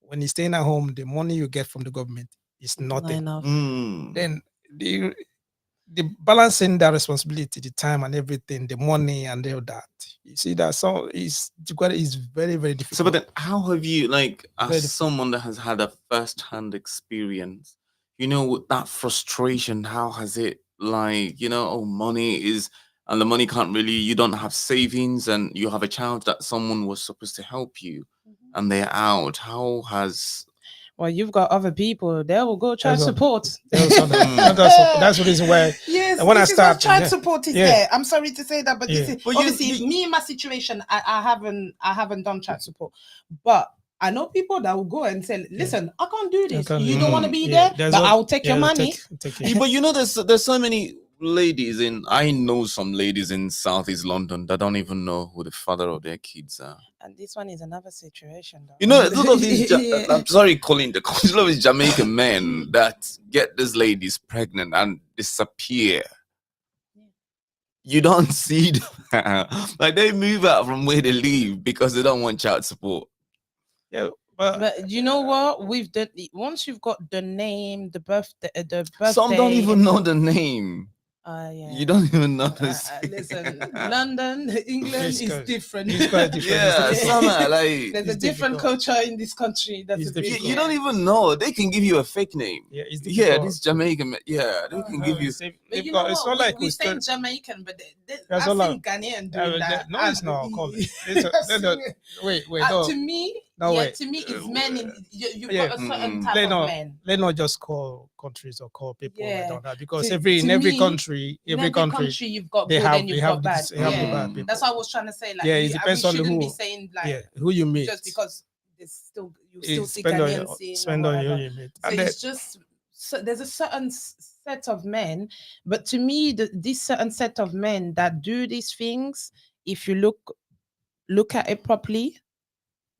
When you're staying at home, the money you get from the government is nothing. Not enough. Then the balancing that responsibility, the time and everything, the money and all that, you see that is very, very difficult. So, but then how have you, like, as someone that has had a first-hand experience, that frustration, how has it, like, money is, and the money can't really, you don't have savings, and you have a child that someone was supposed to help you, and they're out. How has... Well, you've got other people. They will go child support. That's the reason why. Yes, when I start, child support is there. I'm sorry to say that, but this is obviously me in my situation. I haven't done child support, but I know people that will go and say, "Listen, I can't do this. You don't want to be there, but I'll take your money." But there's so many I know some ladies in Southeast London that don't even know who the father of their kids are. And this one is another situation, though. You know, a lot of these, I'm sorry calling the a lot of these Jamaican men that get these ladies pregnant and disappear. You don't see them. Like, they move out from where they live because they don't want child support. Yeah, but you know what? We've done once you've got the name, the birthday, Some don't even know the name. Yeah. You don't even know listen, London, England is different. It's quite different. Yeah, somehow like there's a different culture in this country. That's you don't even know. They can give you a fake name. Yeah, it's this Jamaican. Yeah, they can give you. But you know what? It's not like we say Jamaican, but I've seen Ghanaian doing that. No, it's not. Wait. To me, it's men. You've got a certain type of men. Let's not just call countries or call people like that, because in every country you've got good and you've got bad. That's what I was trying to say. Like, it depends on who. Be saying like who you meet. Just because you still see Ghanaian scene. Spend on who you meet. So it's just there's a certain set of men, but to me, this certain set of men that do these things, if you look at it properly,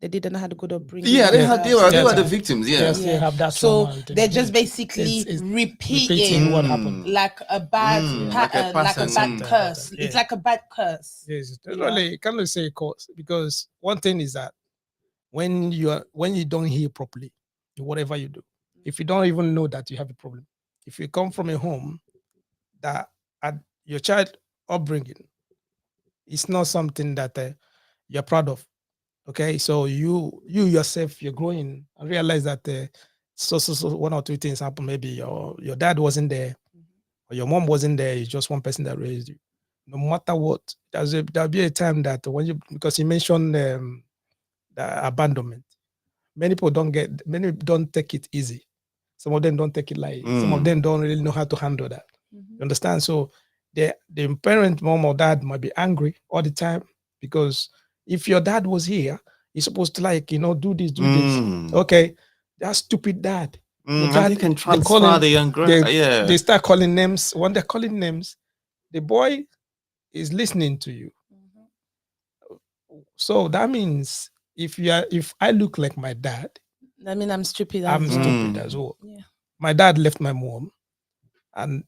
they didn't know how to go to bring. Yeah, they were the victims. Yeah, they have that. So they're just basically repeating what happened, like a bad pattern, like a bad curse. It's like a bad curse. Yes, can't say curse, because one thing is that when you don't hear properly, whatever you do, if you don't even know that you have a problem, if you come from a home that your child upbringing is not something that you're proud of. Okay, so you yourself, you're growing and realize that so one or two things happen. Maybe your dad wasn't there, or your mom wasn't there. It's just one person that raised you. No matter what, there'll be a time that because you mentioned the abandonment. Many people don't take it easy. Some of them don't take it light. Some of them don't really know how to handle that. You understand? So the parent, mom or dad, might be angry all the time, because if your dad was here, he's supposed to do this. Okay, that's stupid dad. They can transfer the anger. They start calling names. When they're calling names, the boy is listening to you. So that means if I look like my dad, I mean, I'm stupid. I'm stupid as well. Yeah. My dad left my mom, and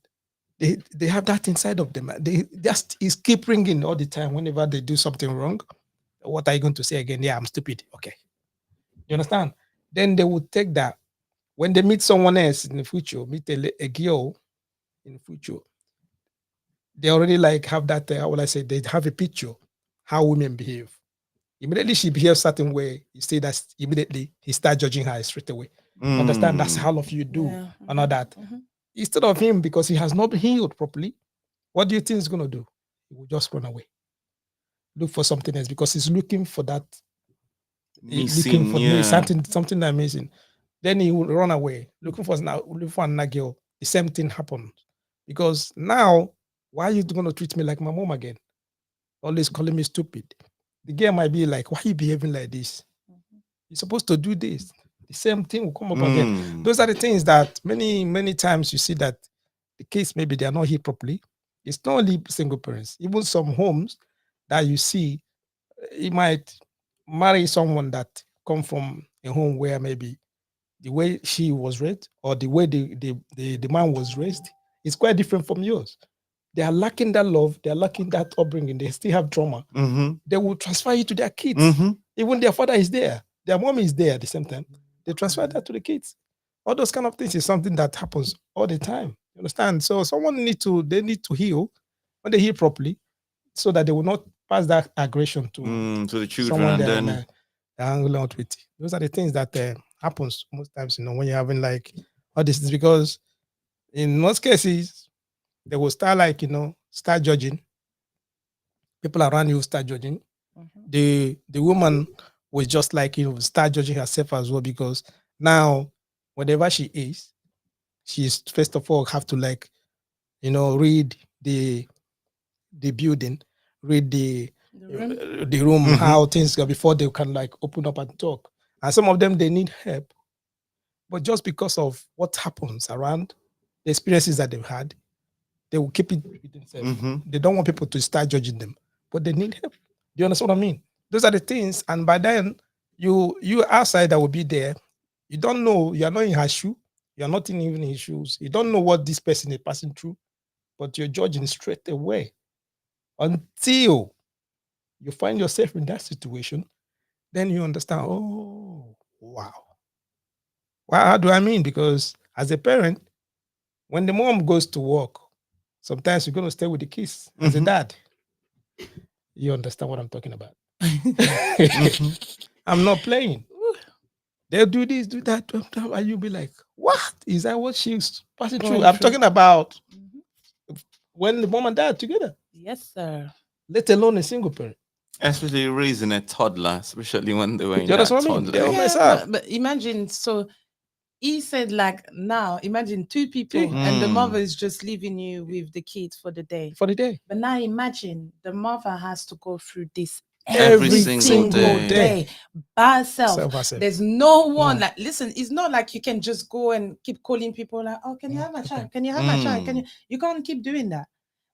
they have that inside of them. They just keep ringing all the time whenever they do something wrong. What are you going to say again? Yeah, I'm stupid. Okay. You understand? Then they would take that. When they meet someone else in the future, meet a girl in the future, they already have that, they have a picture how women behave. Immediately she behaves certain way, you say that immediately he start judging her straight away. Understand? That's how all of you do and all that. Instead of him, because he has not been healed properly, what do you think he's going to do? He will just run away. Look for something else, because he's looking for that. Something that amazing. Then he will run away, looking for another girl. The same thing happened. Because now, why are you going to treat me like my mom again? Always calling me stupid. The girl might be like, why are you behaving like this? You're supposed to do this. The same thing will come up again. Those are the things that many times you see that the case, maybe they are not healed properly. It's not only single parents. Even some homes that you see, he might marry someone that come from a home where maybe the way she was raised or the way the man was raised is quite different from yours. They are lacking that love. They are lacking that upbringing. They still have trauma. They will transfer it to their kids. Even their father is there. Their mom is there at the same time. They transfer that to the kids. All those kind of things is something that happens all the time. You understand? So someone need to heal. When they heal properly, so that they will not pass that aggression to the children, and then they hang out with. Those are the things that happens most times. When you're having all this, is because in most cases they will start start judging. People around you start judging. The woman was just start judging herself as well, because now whatever she is, she's first of all have to read the building, read the room, how things go before they can open up and talk. And some of them, they need help, but just because of what happens around, the experiences that they've had, they will keep it with themselves. They don't want people to start judging them, but they need help. Do you understand what I mean? Those are the things, and by then you outsider will be there. You don't know, you are not in her shoe, you are not even in his shoes. You don't know what this person is passing through, but you're judging straight away until you find yourself in that situation. Then you understand, oh, wow. Well, how do I mean? Because as a parent, when the mom goes to work, sometimes you're going to stay with the kids as a dad. You understand what I'm talking about? I'm not playing. They'll do this, do that, and you'll be like, what? Is that what she's passing through? I'm talking about when the mom and dad together. Yes, sir. Let alone a single parent. Especially raising a toddler, especially when they were in that toddler. They'll mess up. But imagine, so he said, like, now imagine two people and the mother is just leaving you with the kids for the day. But now imagine the mother has to go through this every single day by herself. There's no one like, listen, it's not like you can just go and keep calling people like, oh, can you have my child? Can you have my child? You can't keep doing that.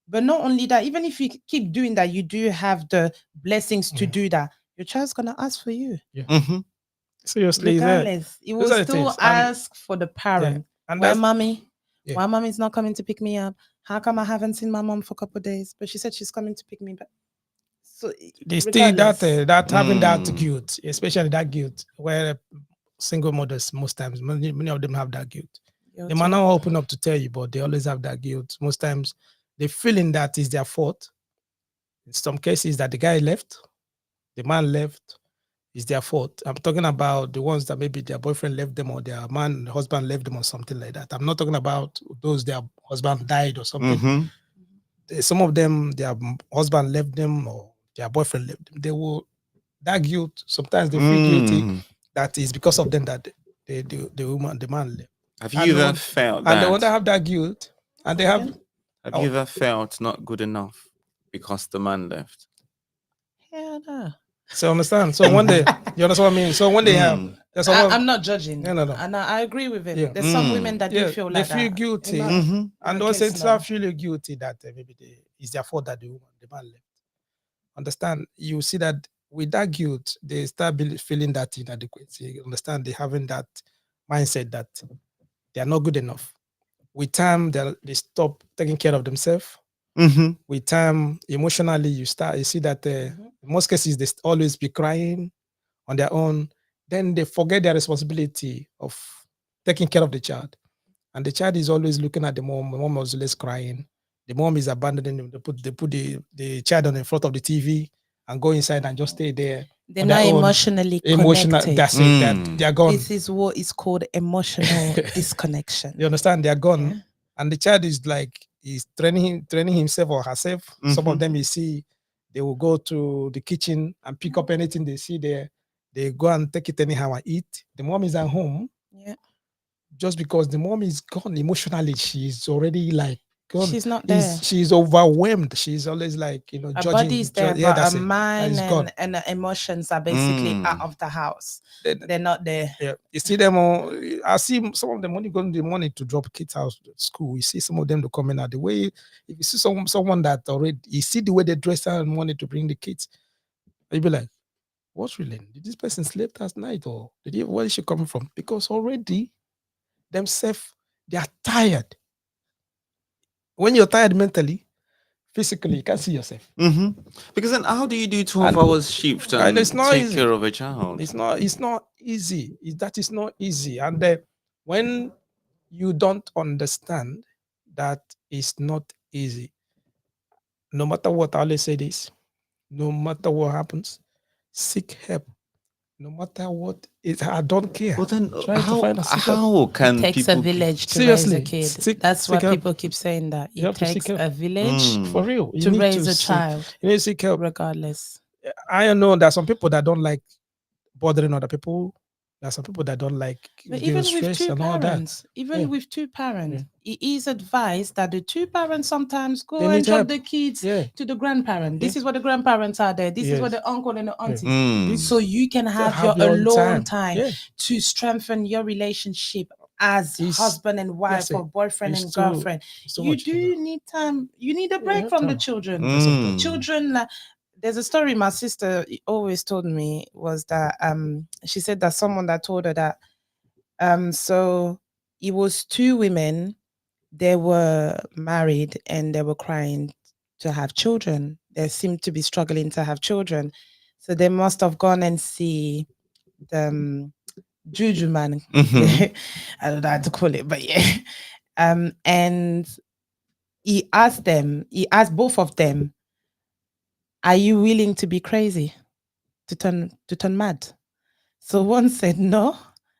But not only that, even if you keep doing that, you do have the blessings to do that. Your child's gonna ask for you. Seriously, regardless, he will still ask for the parent. And where mommy? Why mommy's not coming to pick me up? How come I haven't seen my mom for a couple of days? But she said she's coming to pick me back. So they still that having that guilt, especially that guilt, where single mothers most times, many of them have that guilt. They might not open up to tell you, but they always have that guilt. Most times they feeling that is their fault. In some cases that the guy left, the man left, is their fault. I'm talking about the ones that maybe their boyfriend left them or their husband left them or something like that. I'm not talking about those their husband died or something. Some of them, their husband left them or their boyfriend left them. They will, that guilt, sometimes they feel guilty that is because of them that the man left. Have you ever felt that? And the one that have that guilt, and they have... Have you ever felt not good enough because the man left? Hell no. So understand. So one day, you understand what I mean? So when they have... I'm not judging. No. And I agree with him. There's some women that do feel like they feel guilty. And those start feeling guilty that maybe it's their fault that the man left. Understand? You see that with that guilt, they start feeling that inadequacy. You understand? They having that mindset that they are not good enough. With time, they stop taking care of themselves. With time, emotionally, you see that in most cases, they always be crying on their own. Then they forget their responsibility of taking care of the child. And the child is always looking at the mom. The mom is always crying. The mom is abandoning them. They put the child on the front of the TV and go inside and just stay there. They're not emotionally connected. That's it. That they're gone. This is what is called emotional disconnection. You understand? They're gone. Yeah. And the child is like, he's training himself or herself. Some of them you see, they will go to the kitchen and pick up anything they see there. They go and take it anyhow and eat. The mom is at home. Yeah. Just because the mom is gone emotionally, she's already like gone. She's not there. She's overwhelmed. She's always like, her judging. Body's there, but her mind and her emotions are basically out of the house. They're not there. Yeah. You see them I see some of them when you go in the morning to drop kids out to school. You see some of them to come in out the way. If you see someone that already, you see the way they dress out in the morning to bring the kids, you'll be like, what's really? Did this person sleep last night or where is she coming from? Because already themselves, they are tired. When you're tired mentally, physically, you can't see yourself. Because then how do you do 12 hours shift and it's not take easy. Care of a child? It's not easy. That is not easy. And when you don't understand that it's not easy, no matter what, I always say this, no matter what happens, seek help. No matter what, I don't care. But then how can it takes people a village to raise a kid? That's why people keep saying that. It takes a village for real to raise a child. You need to seek help. Regardless. I know that some people that don't like bothering other people. There are some people that don't like even with two parents, with two parents, it is advised that the two parents sometimes go and drop the kids to the grandparent. This is what the grandparents are there. This is what the uncle and the auntie. So you can have your alone time to strengthen your relationship as husband and wife or boyfriend and girlfriend. You do need time. You need a break from the children. Children, like, there's a story my sister always told me, was that she said that someone that told her that so it was two women, they were married and they were crying to have children. They seemed to be struggling to have children. So they must have gone and see the juju man. I don't know how to call it, but yeah. And he asked both of them, are you willing to be crazy, to turn mad? So one said no,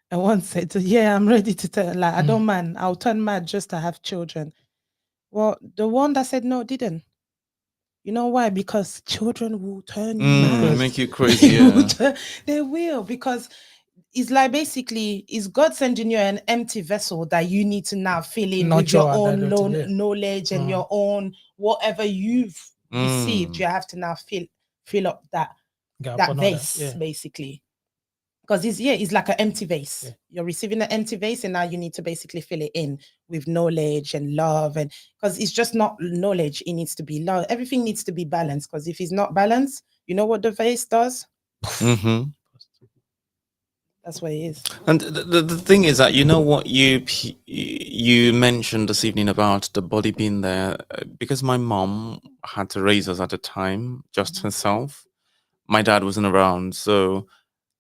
and one said, yeah, I'm ready to turn, like, I don't mind, I'll turn mad just to have children. Well, the one that said no didn't. You know why? Because children will turn you mad. Make you crazy. They will, because it's like, basically, it's God sending you an empty vessel that you need to now fill in with your own knowledge and your own whatever you've received. You have to now fill up that vase, basically. Because it's like an empty vase. Yeah. You're receiving an empty vase, and now you need to basically fill it in with knowledge and love. And because it's just not knowledge, it needs to be love. Everything needs to be balanced. Because if it's not balanced, you know what the vase does? That's what it is. And the thing is that, you know what you mentioned this evening about the body being there, because my mom had to raise us at a time, just herself. My dad wasn't around,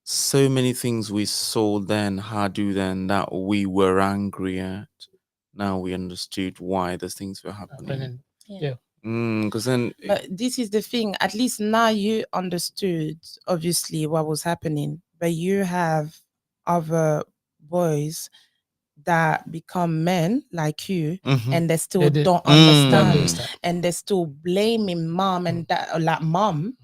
so many things we saw then, that we were angry at. Now we understood why those things were happening. Yeah. Because then, but this is the thing. At least now you understood, obviously, what was happening. But you have other boys that become men like you, and they still don't understand, and they're still blaming mom and dad, or like mom.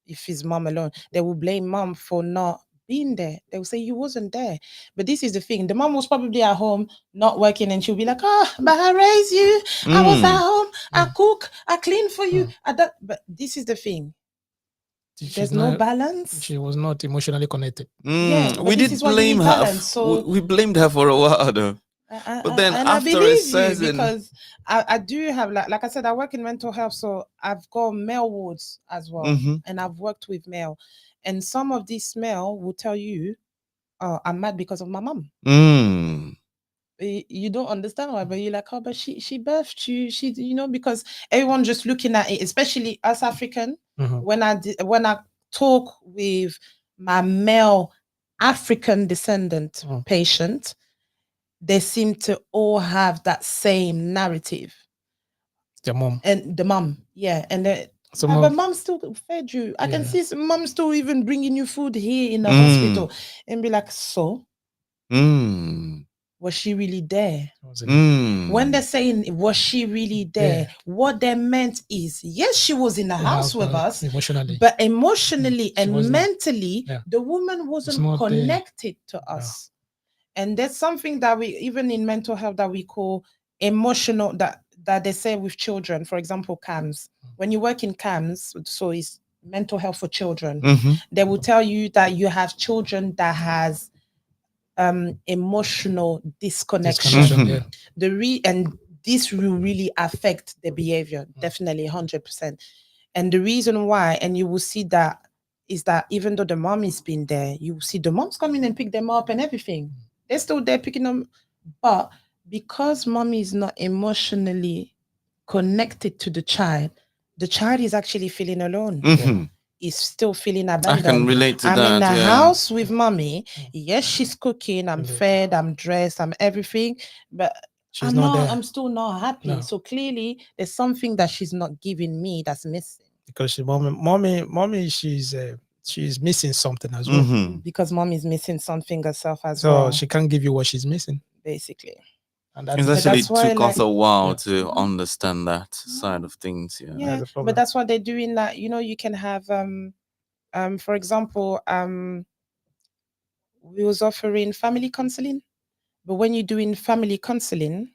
If it's mom alone, they will blame mom for not being there. They will say you wasn't there. But this is the thing: the mom was probably at home not working, and she'll be like, "Oh, but I raised you. I was at home. I cook. I clean for you." But this is the thing: there's no balance. She was not emotionally connected. Yeah, we did blame her. So we blamed her for a while, though. But then after a season, because I do have, like I said, I work in mental health, so I've got male wards as well, and I've worked with male, and some of these male will tell you, "Oh, I'm mad because of my mom." You don't understand why, but you're like, "Oh, but she birthed you." She, because everyone just looking at it, especially us African. When I talk with my male African descendant patient, they seem to all have that same narrative. The mom. And the mom, yeah. And but mom still fed you. I can see mom still even bringing you food here in the hospital, and be like, so was she really there? When they're saying, was she really there? What they meant is, yes, she was in the house with us, emotionally. But emotionally and mentally, the woman wasn't connected to us. And there's something that we, even in mental health, that we call emotional, that they say with children. For example, CAMS. When you work in CAMS, so it's mental health for children, they will tell you that you have children that has emotional disconnection. And this will really affect the behavior, definitely 100%. And the reason why, and you will see that, is that even though the mom is been there, you will see the moms come in and pick them up and everything. They're still there picking them, but because mommy is not emotionally connected to the child is actually feeling alone. Is still feeling abandoned. I can relate to I'm that. in the house with mommy. Yes, she's cooking. I'm fed. I'm dressed. I'm everything. But she's not there. I'm still not happy. No. So clearly, there's something that she's not giving me that's missing. Because mommy, she's missing something as well. Because mommy is missing something herself as well. So she can't give you what she's missing, basically. And it actually took us a while to understand that side of things. Yeah, but that's what they're doing. That, you can have for example, we was offering family counseling, but when you're doing family counseling,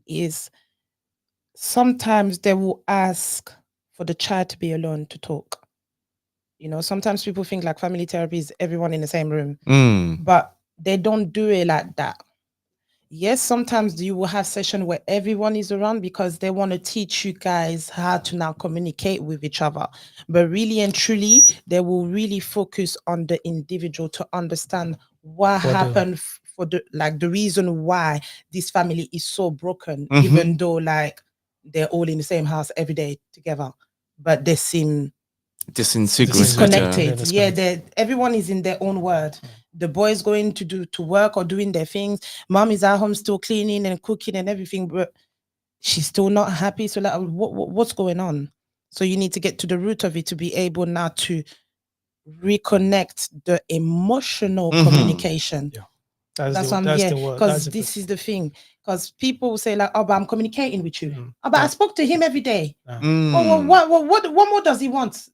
is sometimes they will ask for the child to be alone to talk. Sometimes people think like family therapy is everyone in the same room, but they don't do it like that. yes, sometimes you will have session where everyone is around because they want to teach you guys how to now communicate with each other. But really and truly, they will really focus on the individual to understand what happened for the reason why this family is so broken, even though like they're all in the same house every day together, but they seem disconnected. Yeah, everyone is in their own world. The boys going to work or doing their things. Mom is at home still cleaning and cooking and everything, but she's still not happy. So like, what's going on? So you need to get to the root of it to be able now to reconnect the emotional communication. Yeah. That's what I'm here, because this is the thing. Because people will say like, "Oh, but I'm communicating with you. Oh, but I spoke to him every day. Well, what more does he want?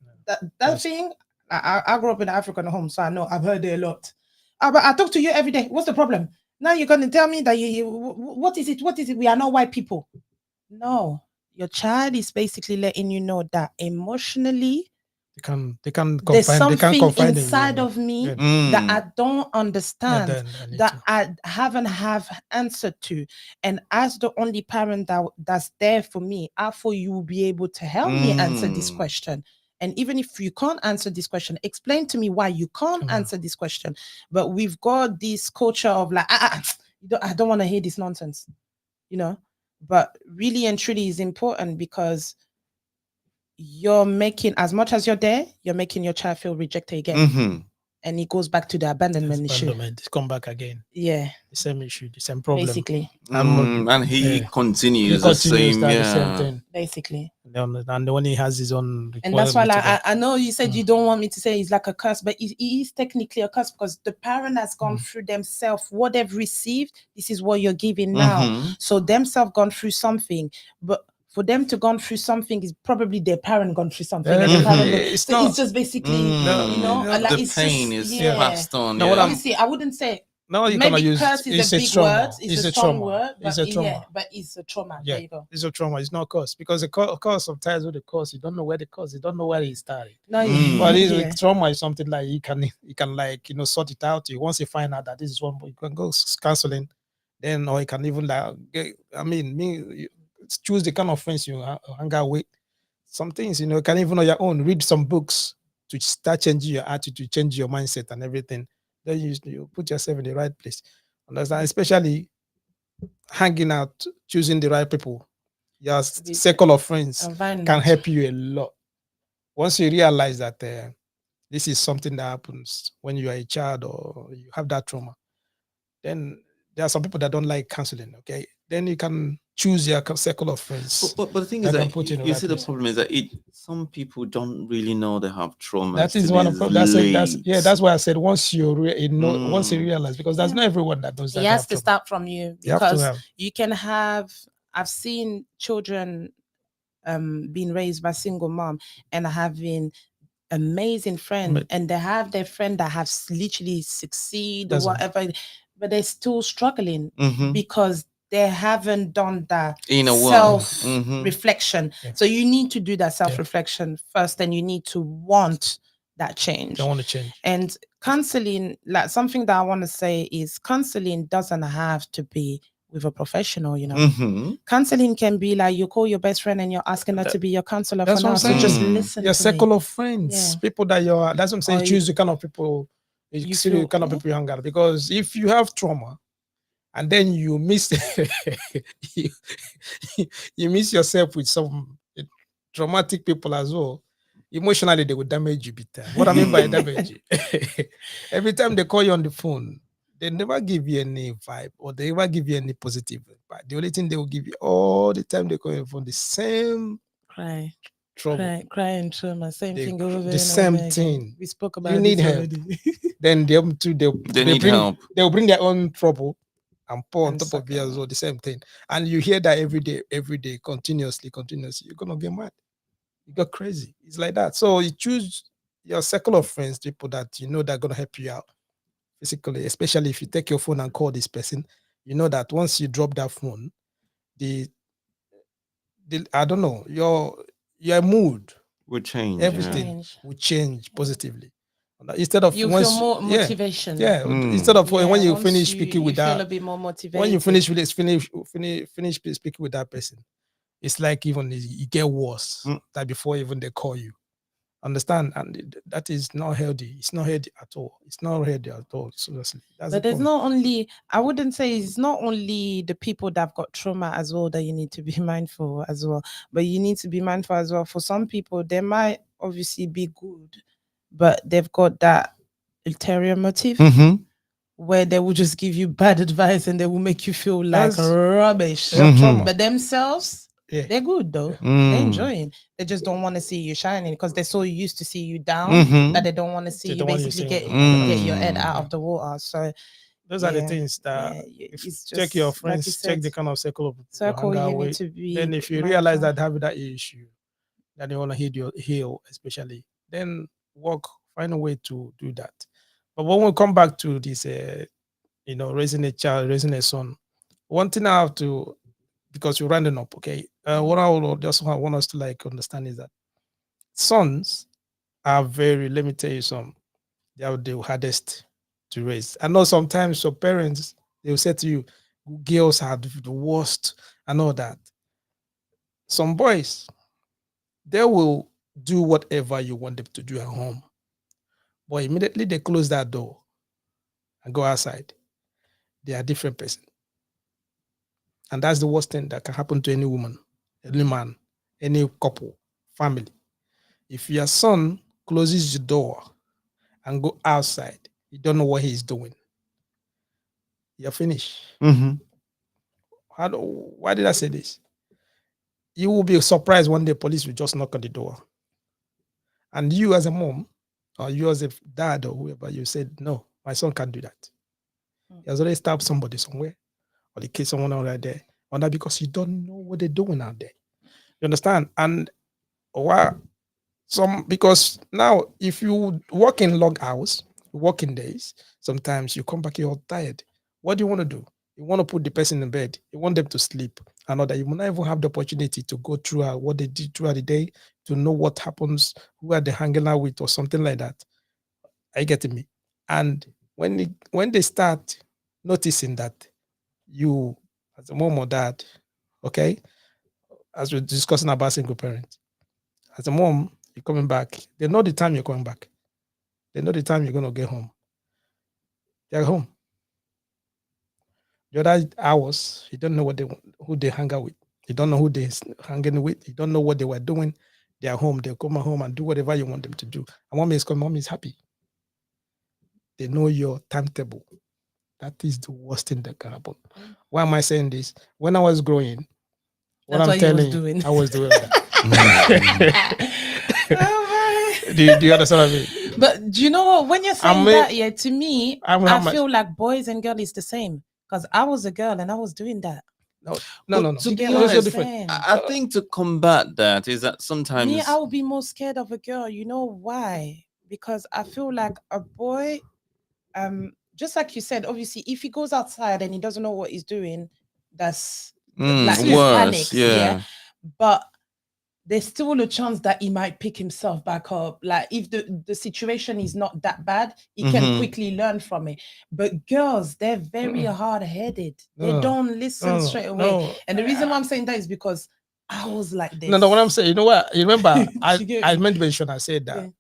That thing." I grew up in an African home, so I know I've heard it a lot. Oh, but I talk to you every day. What's the problem? Now you're going to tell me that what is it? What is it? We are not white people. No, your child is basically letting you know that emotionally, there's something inside of me that I don't understand, that I haven't have answer to. And as the only parent that's there for me, I thought you will be able to help me answer this question. And even if you can't answer this question, explain to me why you can't answer this question. But we've got this culture of like, I don't want to hear this nonsense, But really and truly is important, because you're making, as much as you're there, you're making your child feel rejected again. And it goes back to the abandonment issue. It's come back again. Yeah. The same issue, the same problem. Basically. And he continues the same thing. Basically. And when he has his own, and that's why like, I know you said you don't want me to say it's like a curse, but it is technically a curse, because the parent has gone through themselves. What they've received, this is what you're giving now. So themselves gone through something, but for them to gone through something is probably their parent gone through something. And the parent it's just basically, like the it's pain just, is passed on. Obviously, I wouldn't say. No, you maybe use, curse is a big word. It's a strong word. But it's a trauma. But it's a trauma. Yeah, there you go. It's a trauma. It's not cause, because the cause sometimes with the cause, you don't know where the cause. You don't know where it started. No, but with trauma is something like you can like sort it out. You once you find out that this is one, you can go counseling, then, or you can even like choose the kind of friends you hang out with. Some things you can even on your own read some books to start changing your attitude, change your mindset and everything. Then you put yourself in the right place. Understand? Especially hanging out, choosing the right people. Your circle of friends can help you a lot. Once you realize that this is something that happens when you are a child or you have that trauma, then there are some people that don't like counseling. Okay, then you can choose your circle of friends. But the thing is that you see, the problem is that some people don't really know they have trauma. That is one of the problems. That's why I said once you once you realize, because there's not everyone that knows that. It has to start from you, because you can have. I've seen children being raised by single mom and having amazing friend, and they have their friend that have literally succeed or whatever, but they're still struggling because they haven't done that self-reflection. So you need to do that self-reflection first, and you need to want that change. I want to change. And counseling, like something that I want to say is, counseling doesn't have to be with a professional, Counseling can be like you call your best friend and you're asking her to be your counselor for now. So just listen. Your circle of friends, people that you're. That's what I'm saying. Choose the kind of people. You see the kind of people you hang out. Because if you have trauma, and then you miss, you miss yourself with some traumatic people as well. Emotionally, they will damage you bit time. What I mean by damage, every time they call you on the phone, they never give you any vibe, or they never give you any positive vibe. The only thing they will give you all the time, they call you on the same trouble, crying trauma, same thing over the same thing. We spoke about you need help. Then they need help. They'll bring their own trouble and pour on top of you as well, the same thing. And you hear that every day, continuously. You're gonna get mad. You go crazy. It's like that. So you choose your circle of friends, people that that are gonna help you out physically, especially if you take your phone and call this person. You know that once you drop that phone, I don't know, your mood will change. Everything will change positively. Instead of you feel more motivation. Yeah. Instead of when you finish speaking with that, feel a bit more motivated. when you finish speaking with that person, it's like even you get worse than before even they call you. Understand? And that is not healthy. It's not healthy at all. It's not healthy at all. Seriously. But there's not only, I wouldn't say it's not only the people that have got trauma as well that you need to be mindful as well. But you need to be mindful as well. For some people, they might obviously be good, but they've got that ulterior motive where they will just give you bad advice and they will make you feel like rubbish. But themselves, they're good though. They're enjoying. They just don't want to see you shining because they're so used to see you down that they don't want to see you basically get your head out of the water. So those are the things that check your friends, like check the kind of circle you need to be. Then if you realize that having that issue, that you want to heal, especially, then find a way to do that. But when we come back to this, raising a child, raising a son, one thing I have to, because we're rounding up, okay? What I would just want us to understand is that sons are very, let me tell you some, they are the hardest to raise. I know sometimes your parents, they will say to you, girls are the worst and all that. Some boys, they will do whatever you want them to do at home. But immediately they close that door and go outside, they are a different person. And that's the worst thing that can happen to any woman, any man, any couple, family. If your son closes the door and go outside, you don't know what he's doing, you're finished. Why did I say this? You will be surprised one day police will just knock on the door. And you as a mom, or you as a dad or whoever, you said, no, my son can't do that. He has already stabbed somebody somewhere, or they killed someone out right there. Or that because you don't know what they're doing out there. You understand? And because now if you work in long hours, working days, sometimes you come back, you're tired. What do you want to do? You want to put the person in bed. You want them to sleep. And that you will not even have the opportunity to go through what they did throughout the day, to know what happens, who are they hanging out with, or something like that. Are you getting me? And when they start noticing that you, as a mom or dad, okay, as we're discussing about single parents, as a mom, you're coming back. They know the time you're coming back. They know the time you're going to get home. They're home. The other hours, you don't know who they hang out with. You don't know who they're hanging with. You don't know what they were doing. They're home. They'll come home and do whatever you want them to do. And mom is coming. Mom is happy. They know your timetable. That is the worst thing that can happen. Why am I saying this? When I was growing, what I'm telling you, I was doing that. Do you understand what I mean? But do you know what? When you're saying that, to me, I feel like boys and girls is the same. Because I was a girl and I was doing that. No. To be honest, I think to combat that is that sometimes I would be more scared of a girl. You know why? Because I feel like a boy, just like you said, obviously, if he goes outside and he doesn't know what he's doing, that's like worse. Panics, yeah. But there's still a chance that he might pick himself back up. Like if the situation is not that bad, he can quickly learn from it. But girls, they're very hard-headed. They don't listen straight away. And the reason why I'm saying that is because I was like this. No, what I'm saying, you know what? You remember, I meant to mention, I said that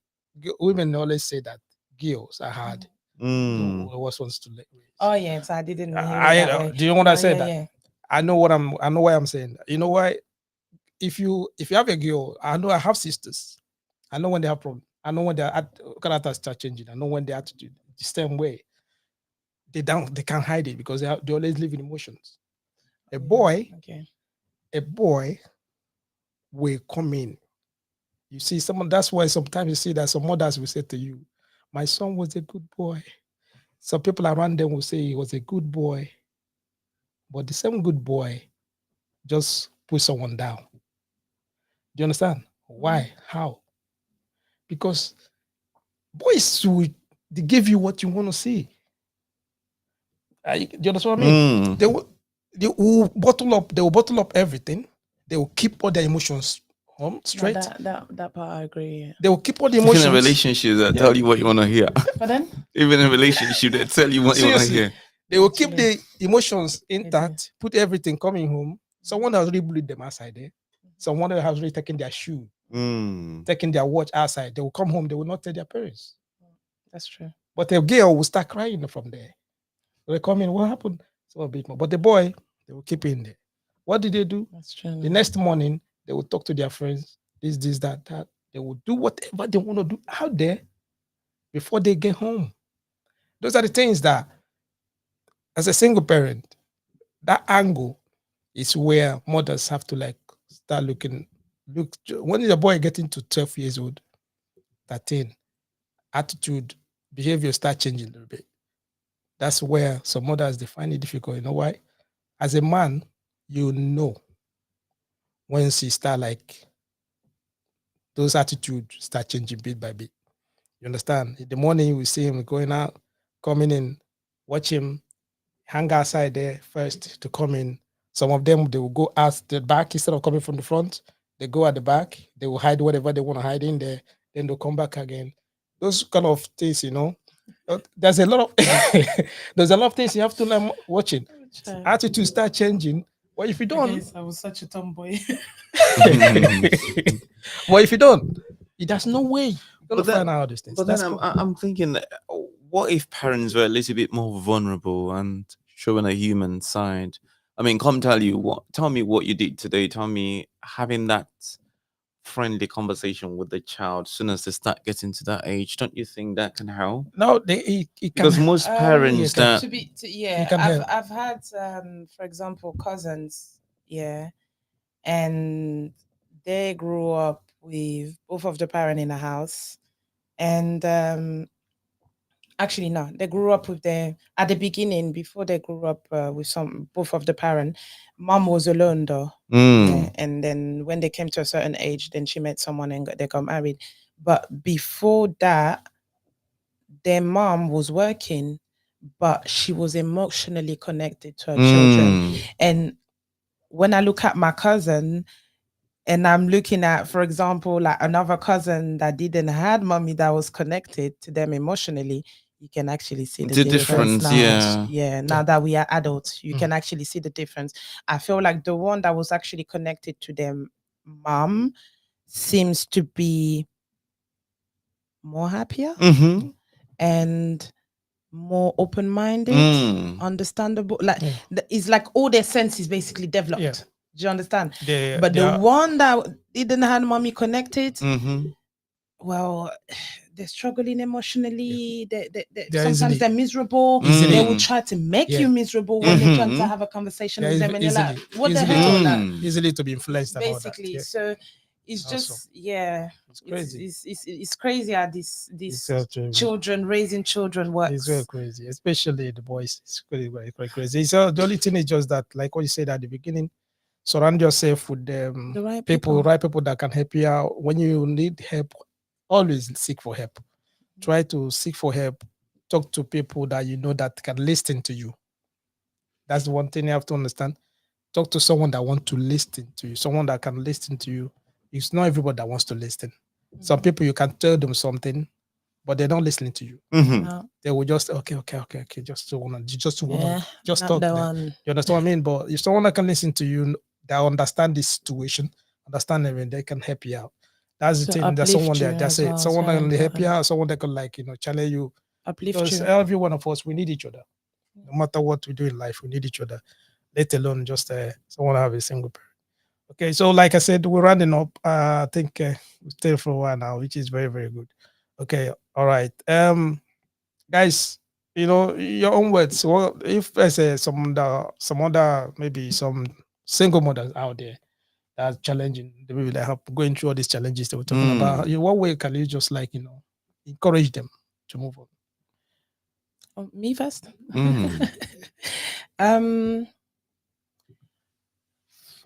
women always say that girls are hard. Was wants to let me. Oh yeah, so I didn't know. Do you know what I said? That? Yeah. I know why I'm saying that. You know why? If you have a girl, I know I have sisters. I know when they have problems. I know when their characters start changing. I know when their attitude the same way. They can't hide it because they always live in emotions. A boy will come in. You see, that's why sometimes you see that some mothers will say to you, my son was a good boy. Some people around them will say he was a good boy. But the same good boy just put someone down. Do you understand? Why? How? Because boys they give you what you want to see. Do you understand what I mean? They will bottle up everything. They will keep all their emotions home straight. That part I agree. They will keep all the Even emotions. in relationships that tell you what you want to hear. But then, Even in relationship that tell you what you want to Seriously, hear. they will keep Actually. the emotions intact, put everything coming home. Someone has already bullied them outside there. Someone else has already taken their shoe, taking their watch outside. They will come home, they will not tell their parents. That's true. But the girl will start crying from there. They come in, what happened? So a bit more. But the boy, they will keep in there. What did they do? That's true. The next morning, they will talk to their friends, this, that. They will do whatever they want to do out there before they get home. Those are the things that, as a single parent, that angle is where mothers have to like start looking. Look, when the boy getting to 12 years old, 13, attitude, behavior start changing a little bit. That's where some mothers they find it difficult. You know why? As a man, you know when she start like those attitudes start changing bit by bit. You understand? In the morning, we see him going out, coming in, watch him hang outside there first to come in. Some of them, they will go out the back instead of coming from the front. They go at the back. They will hide whatever they want to hide in there. Then they'll come back again. Those kind of things, you know. There's a lot of there's a lot of things you have to learn watching. Attitude start changing. Well, if you don't, I was such a tomboy. well, if you don't, there's no way you're gonna find out these things. But then I'm thinking, what if parents were a little bit more vulnerable and showing a human side? I mean, tell me what you did today. Tell me having that friendly conversation with the child as soon as they start getting to that age. Don't you think that can help? No, it can, because most parents that I've had for example cousins, and they grew up with both of the parents in the house, and actually no, they grew up with at the beginning, before they grew up with both of the parents. Mom was alone though. And then when they came to a certain age, then she met someone and they got married. But before that, their mom was working, but she was emotionally connected to her children. And when I look at my cousin, and I'm looking at, for example, like another cousin that didn't have mommy that was connected to them emotionally, you can actually see the difference now. Now that we are adults, you can actually see the difference. I feel like the one that was actually connected to them mom seems to be more happier and more open-minded, understandable. Like it's like all their senses basically developed. Do you understand? But the one that didn't have mommy connected, well, they're struggling emotionally. Sometimes they're miserable. They will try to make you miserable when they're trying to have a conversation with them, and you're like, "What the hell?" Easily to be influenced. Basically, about that. So it's just it's crazy. It's crazy how these children raising children works. It's very crazy, especially the boys. It's very crazy. So the only thing is just that, like what you said at the beginning, surround yourself with the right people that can help you out. When you need help, always seek for help. Try to seek for help. Talk to people that you know that can listen to you. That's the one thing you have to understand. Talk to someone that wants to listen to you, someone that can listen to you. It's not everybody that wants to listen. Some people, you can tell them something, but they're not listening to you. They will just okay. Just talk. You understand what I mean? But if someone that can listen to you, they understand this situation, understand everything, they can help you out. That's the thing. There's someone there. That's it. Someone that can help you out. Someone that can challenge you. Because every one of us, we need each other. No matter what we do in life, we need each other. Let alone just someone have a single parent. Okay, so like I said, we're rounding up. I think we stay for a while now, which is very, very good. Okay, all right. Guys, your own words. Well, if I say some other maybe some single mothers out there that are challenging, the people that help going through all these challenges that we're talking about, in what way can you just encourage them to move on? Me first.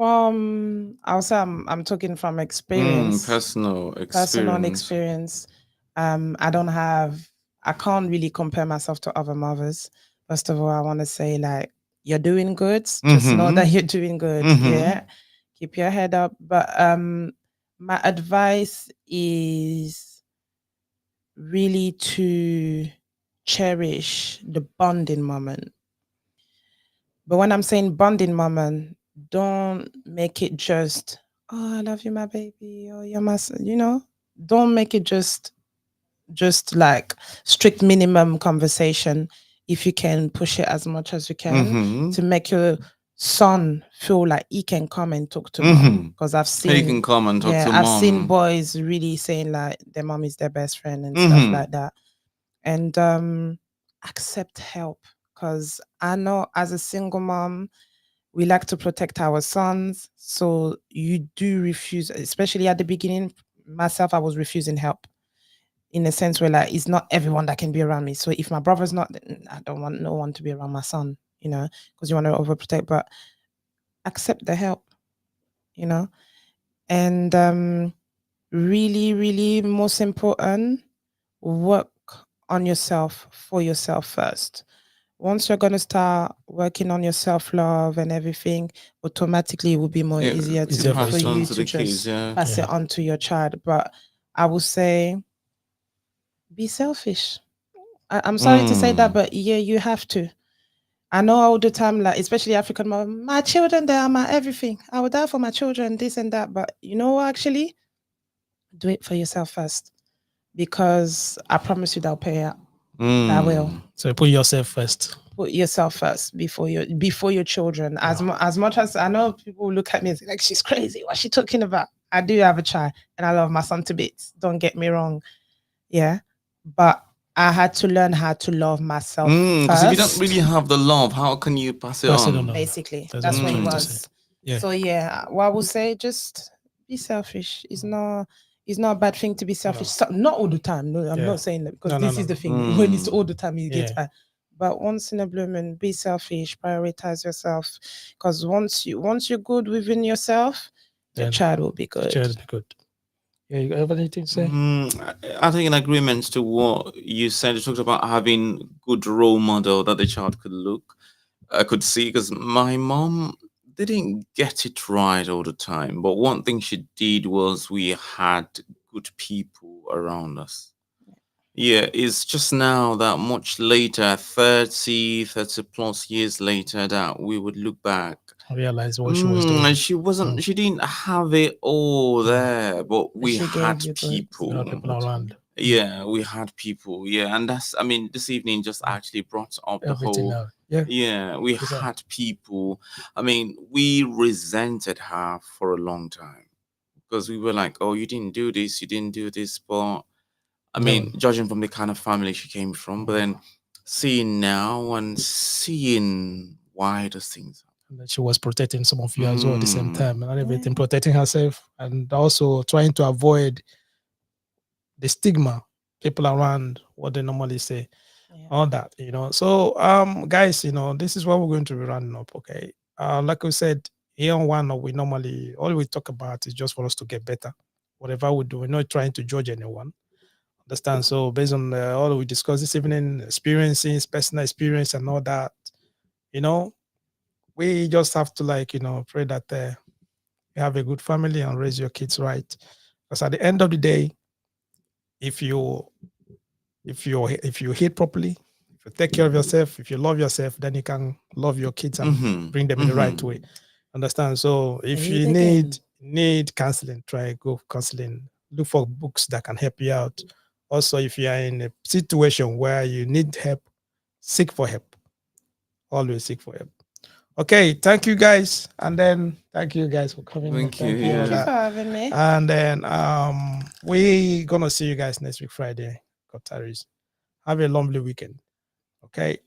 I'll say I'm talking from experience, personal experience. I can't really compare myself to other mothers. First of all, I want to say, like, you're doing good. Just know that you're doing good. Yeah. Keep your head up. But My advice is really to cherish the bonding moment. But when I'm saying bonding moment, don't make it just, oh, I love you, my baby, or you're my, don't make it just like strict minimum conversation. If you can push it as much as you can to make your son feel like he can come and talk to mom, because I've seen he can come and talk to I've mom. seen boys really saying like their mom is their best friend and stuff like that. And accept help, because I know as a single mom we like to protect our sons, so you do refuse, especially at the beginning. Myself, I was refusing help, in a sense where like it's not everyone that can be around me. So if my brother's not, then I don't want no one to be around my son, because you want to overprotect. But accept the help, and really, really most important, work on yourself, for yourself first. Once you're going to start working on your self-love and everything, automatically it will be more easier for you to just pass it on to your child. But I would say be selfish. I'm sorry to say that, but yeah, you have to. I know all the time, like especially African mom, my children, they are my everything. I would die for my children, this and that. But you know what, actually? Do it for yourself first. Because I promise you that'll pay out. That will. So put yourself first. Put yourself first before your children. As much as I know people look at me and say, like, she's crazy. What's she talking about? I do have a child and I love my son to bits. Don't get me wrong. Yeah. But I had to learn how to love myself because if you don't really have the love, how can you pass it on? Basically, that's what it was. Yeah. So yeah, what I would say, just be selfish. It's not a bad thing to be selfish. So, not all the time. No, I'm not saying that, because this is the thing. When it's all the time, you get bad. But once in a blue moon, be selfish. Prioritize yourself, because once you're good within yourself, your child will be good. Child will be good. Yeah, you have anything to say? I think in agreement to what you said, you talked about having good role model that the child could see. Because my mom didn't get it right all the time, but one thing she did was we had good people around us. Yeah, it's just now that much later, 30 plus years later, that we would look back. I realized what she was doing. And she didn't have it all there, but we had people. People around. Yeah, we had people. Yeah, and this evening just actually brought up the whole. Yeah, we had people. We resented her for a long time, because we were like, oh, you didn't do this, but judging from the kind of family she came from, but then seeing now and seeing why those things. And that she was protecting some of you as well at the same time, and everything, protecting herself, and also trying to avoid the stigma, people around, what they normally say, all that, So, guys, this is what we're going to be running up. Okay. Like we said, here on One, we normally, all we talk about is just for us to get better. Whatever we do, we're not trying to judge anyone. Understand? So based on all we discussed this evening, experiences, personal experience and all that, we just have to pray that you have a good family and raise your kids right. Because at the end of the day, if you eat properly, if you take care of yourself, if you love yourself, then you can love your kids and bring them in the right way. Understand? So if you need counseling, try go counseling. Look for books that can help you out. Also, if you are in a situation where you need help, seek for help. Always seek for help. Okay, thank you guys, and then thank you guys for coming. Thank you for having me. And then we gonna see you guys next week Friday. God tarries. Have a lovely weekend. Okay.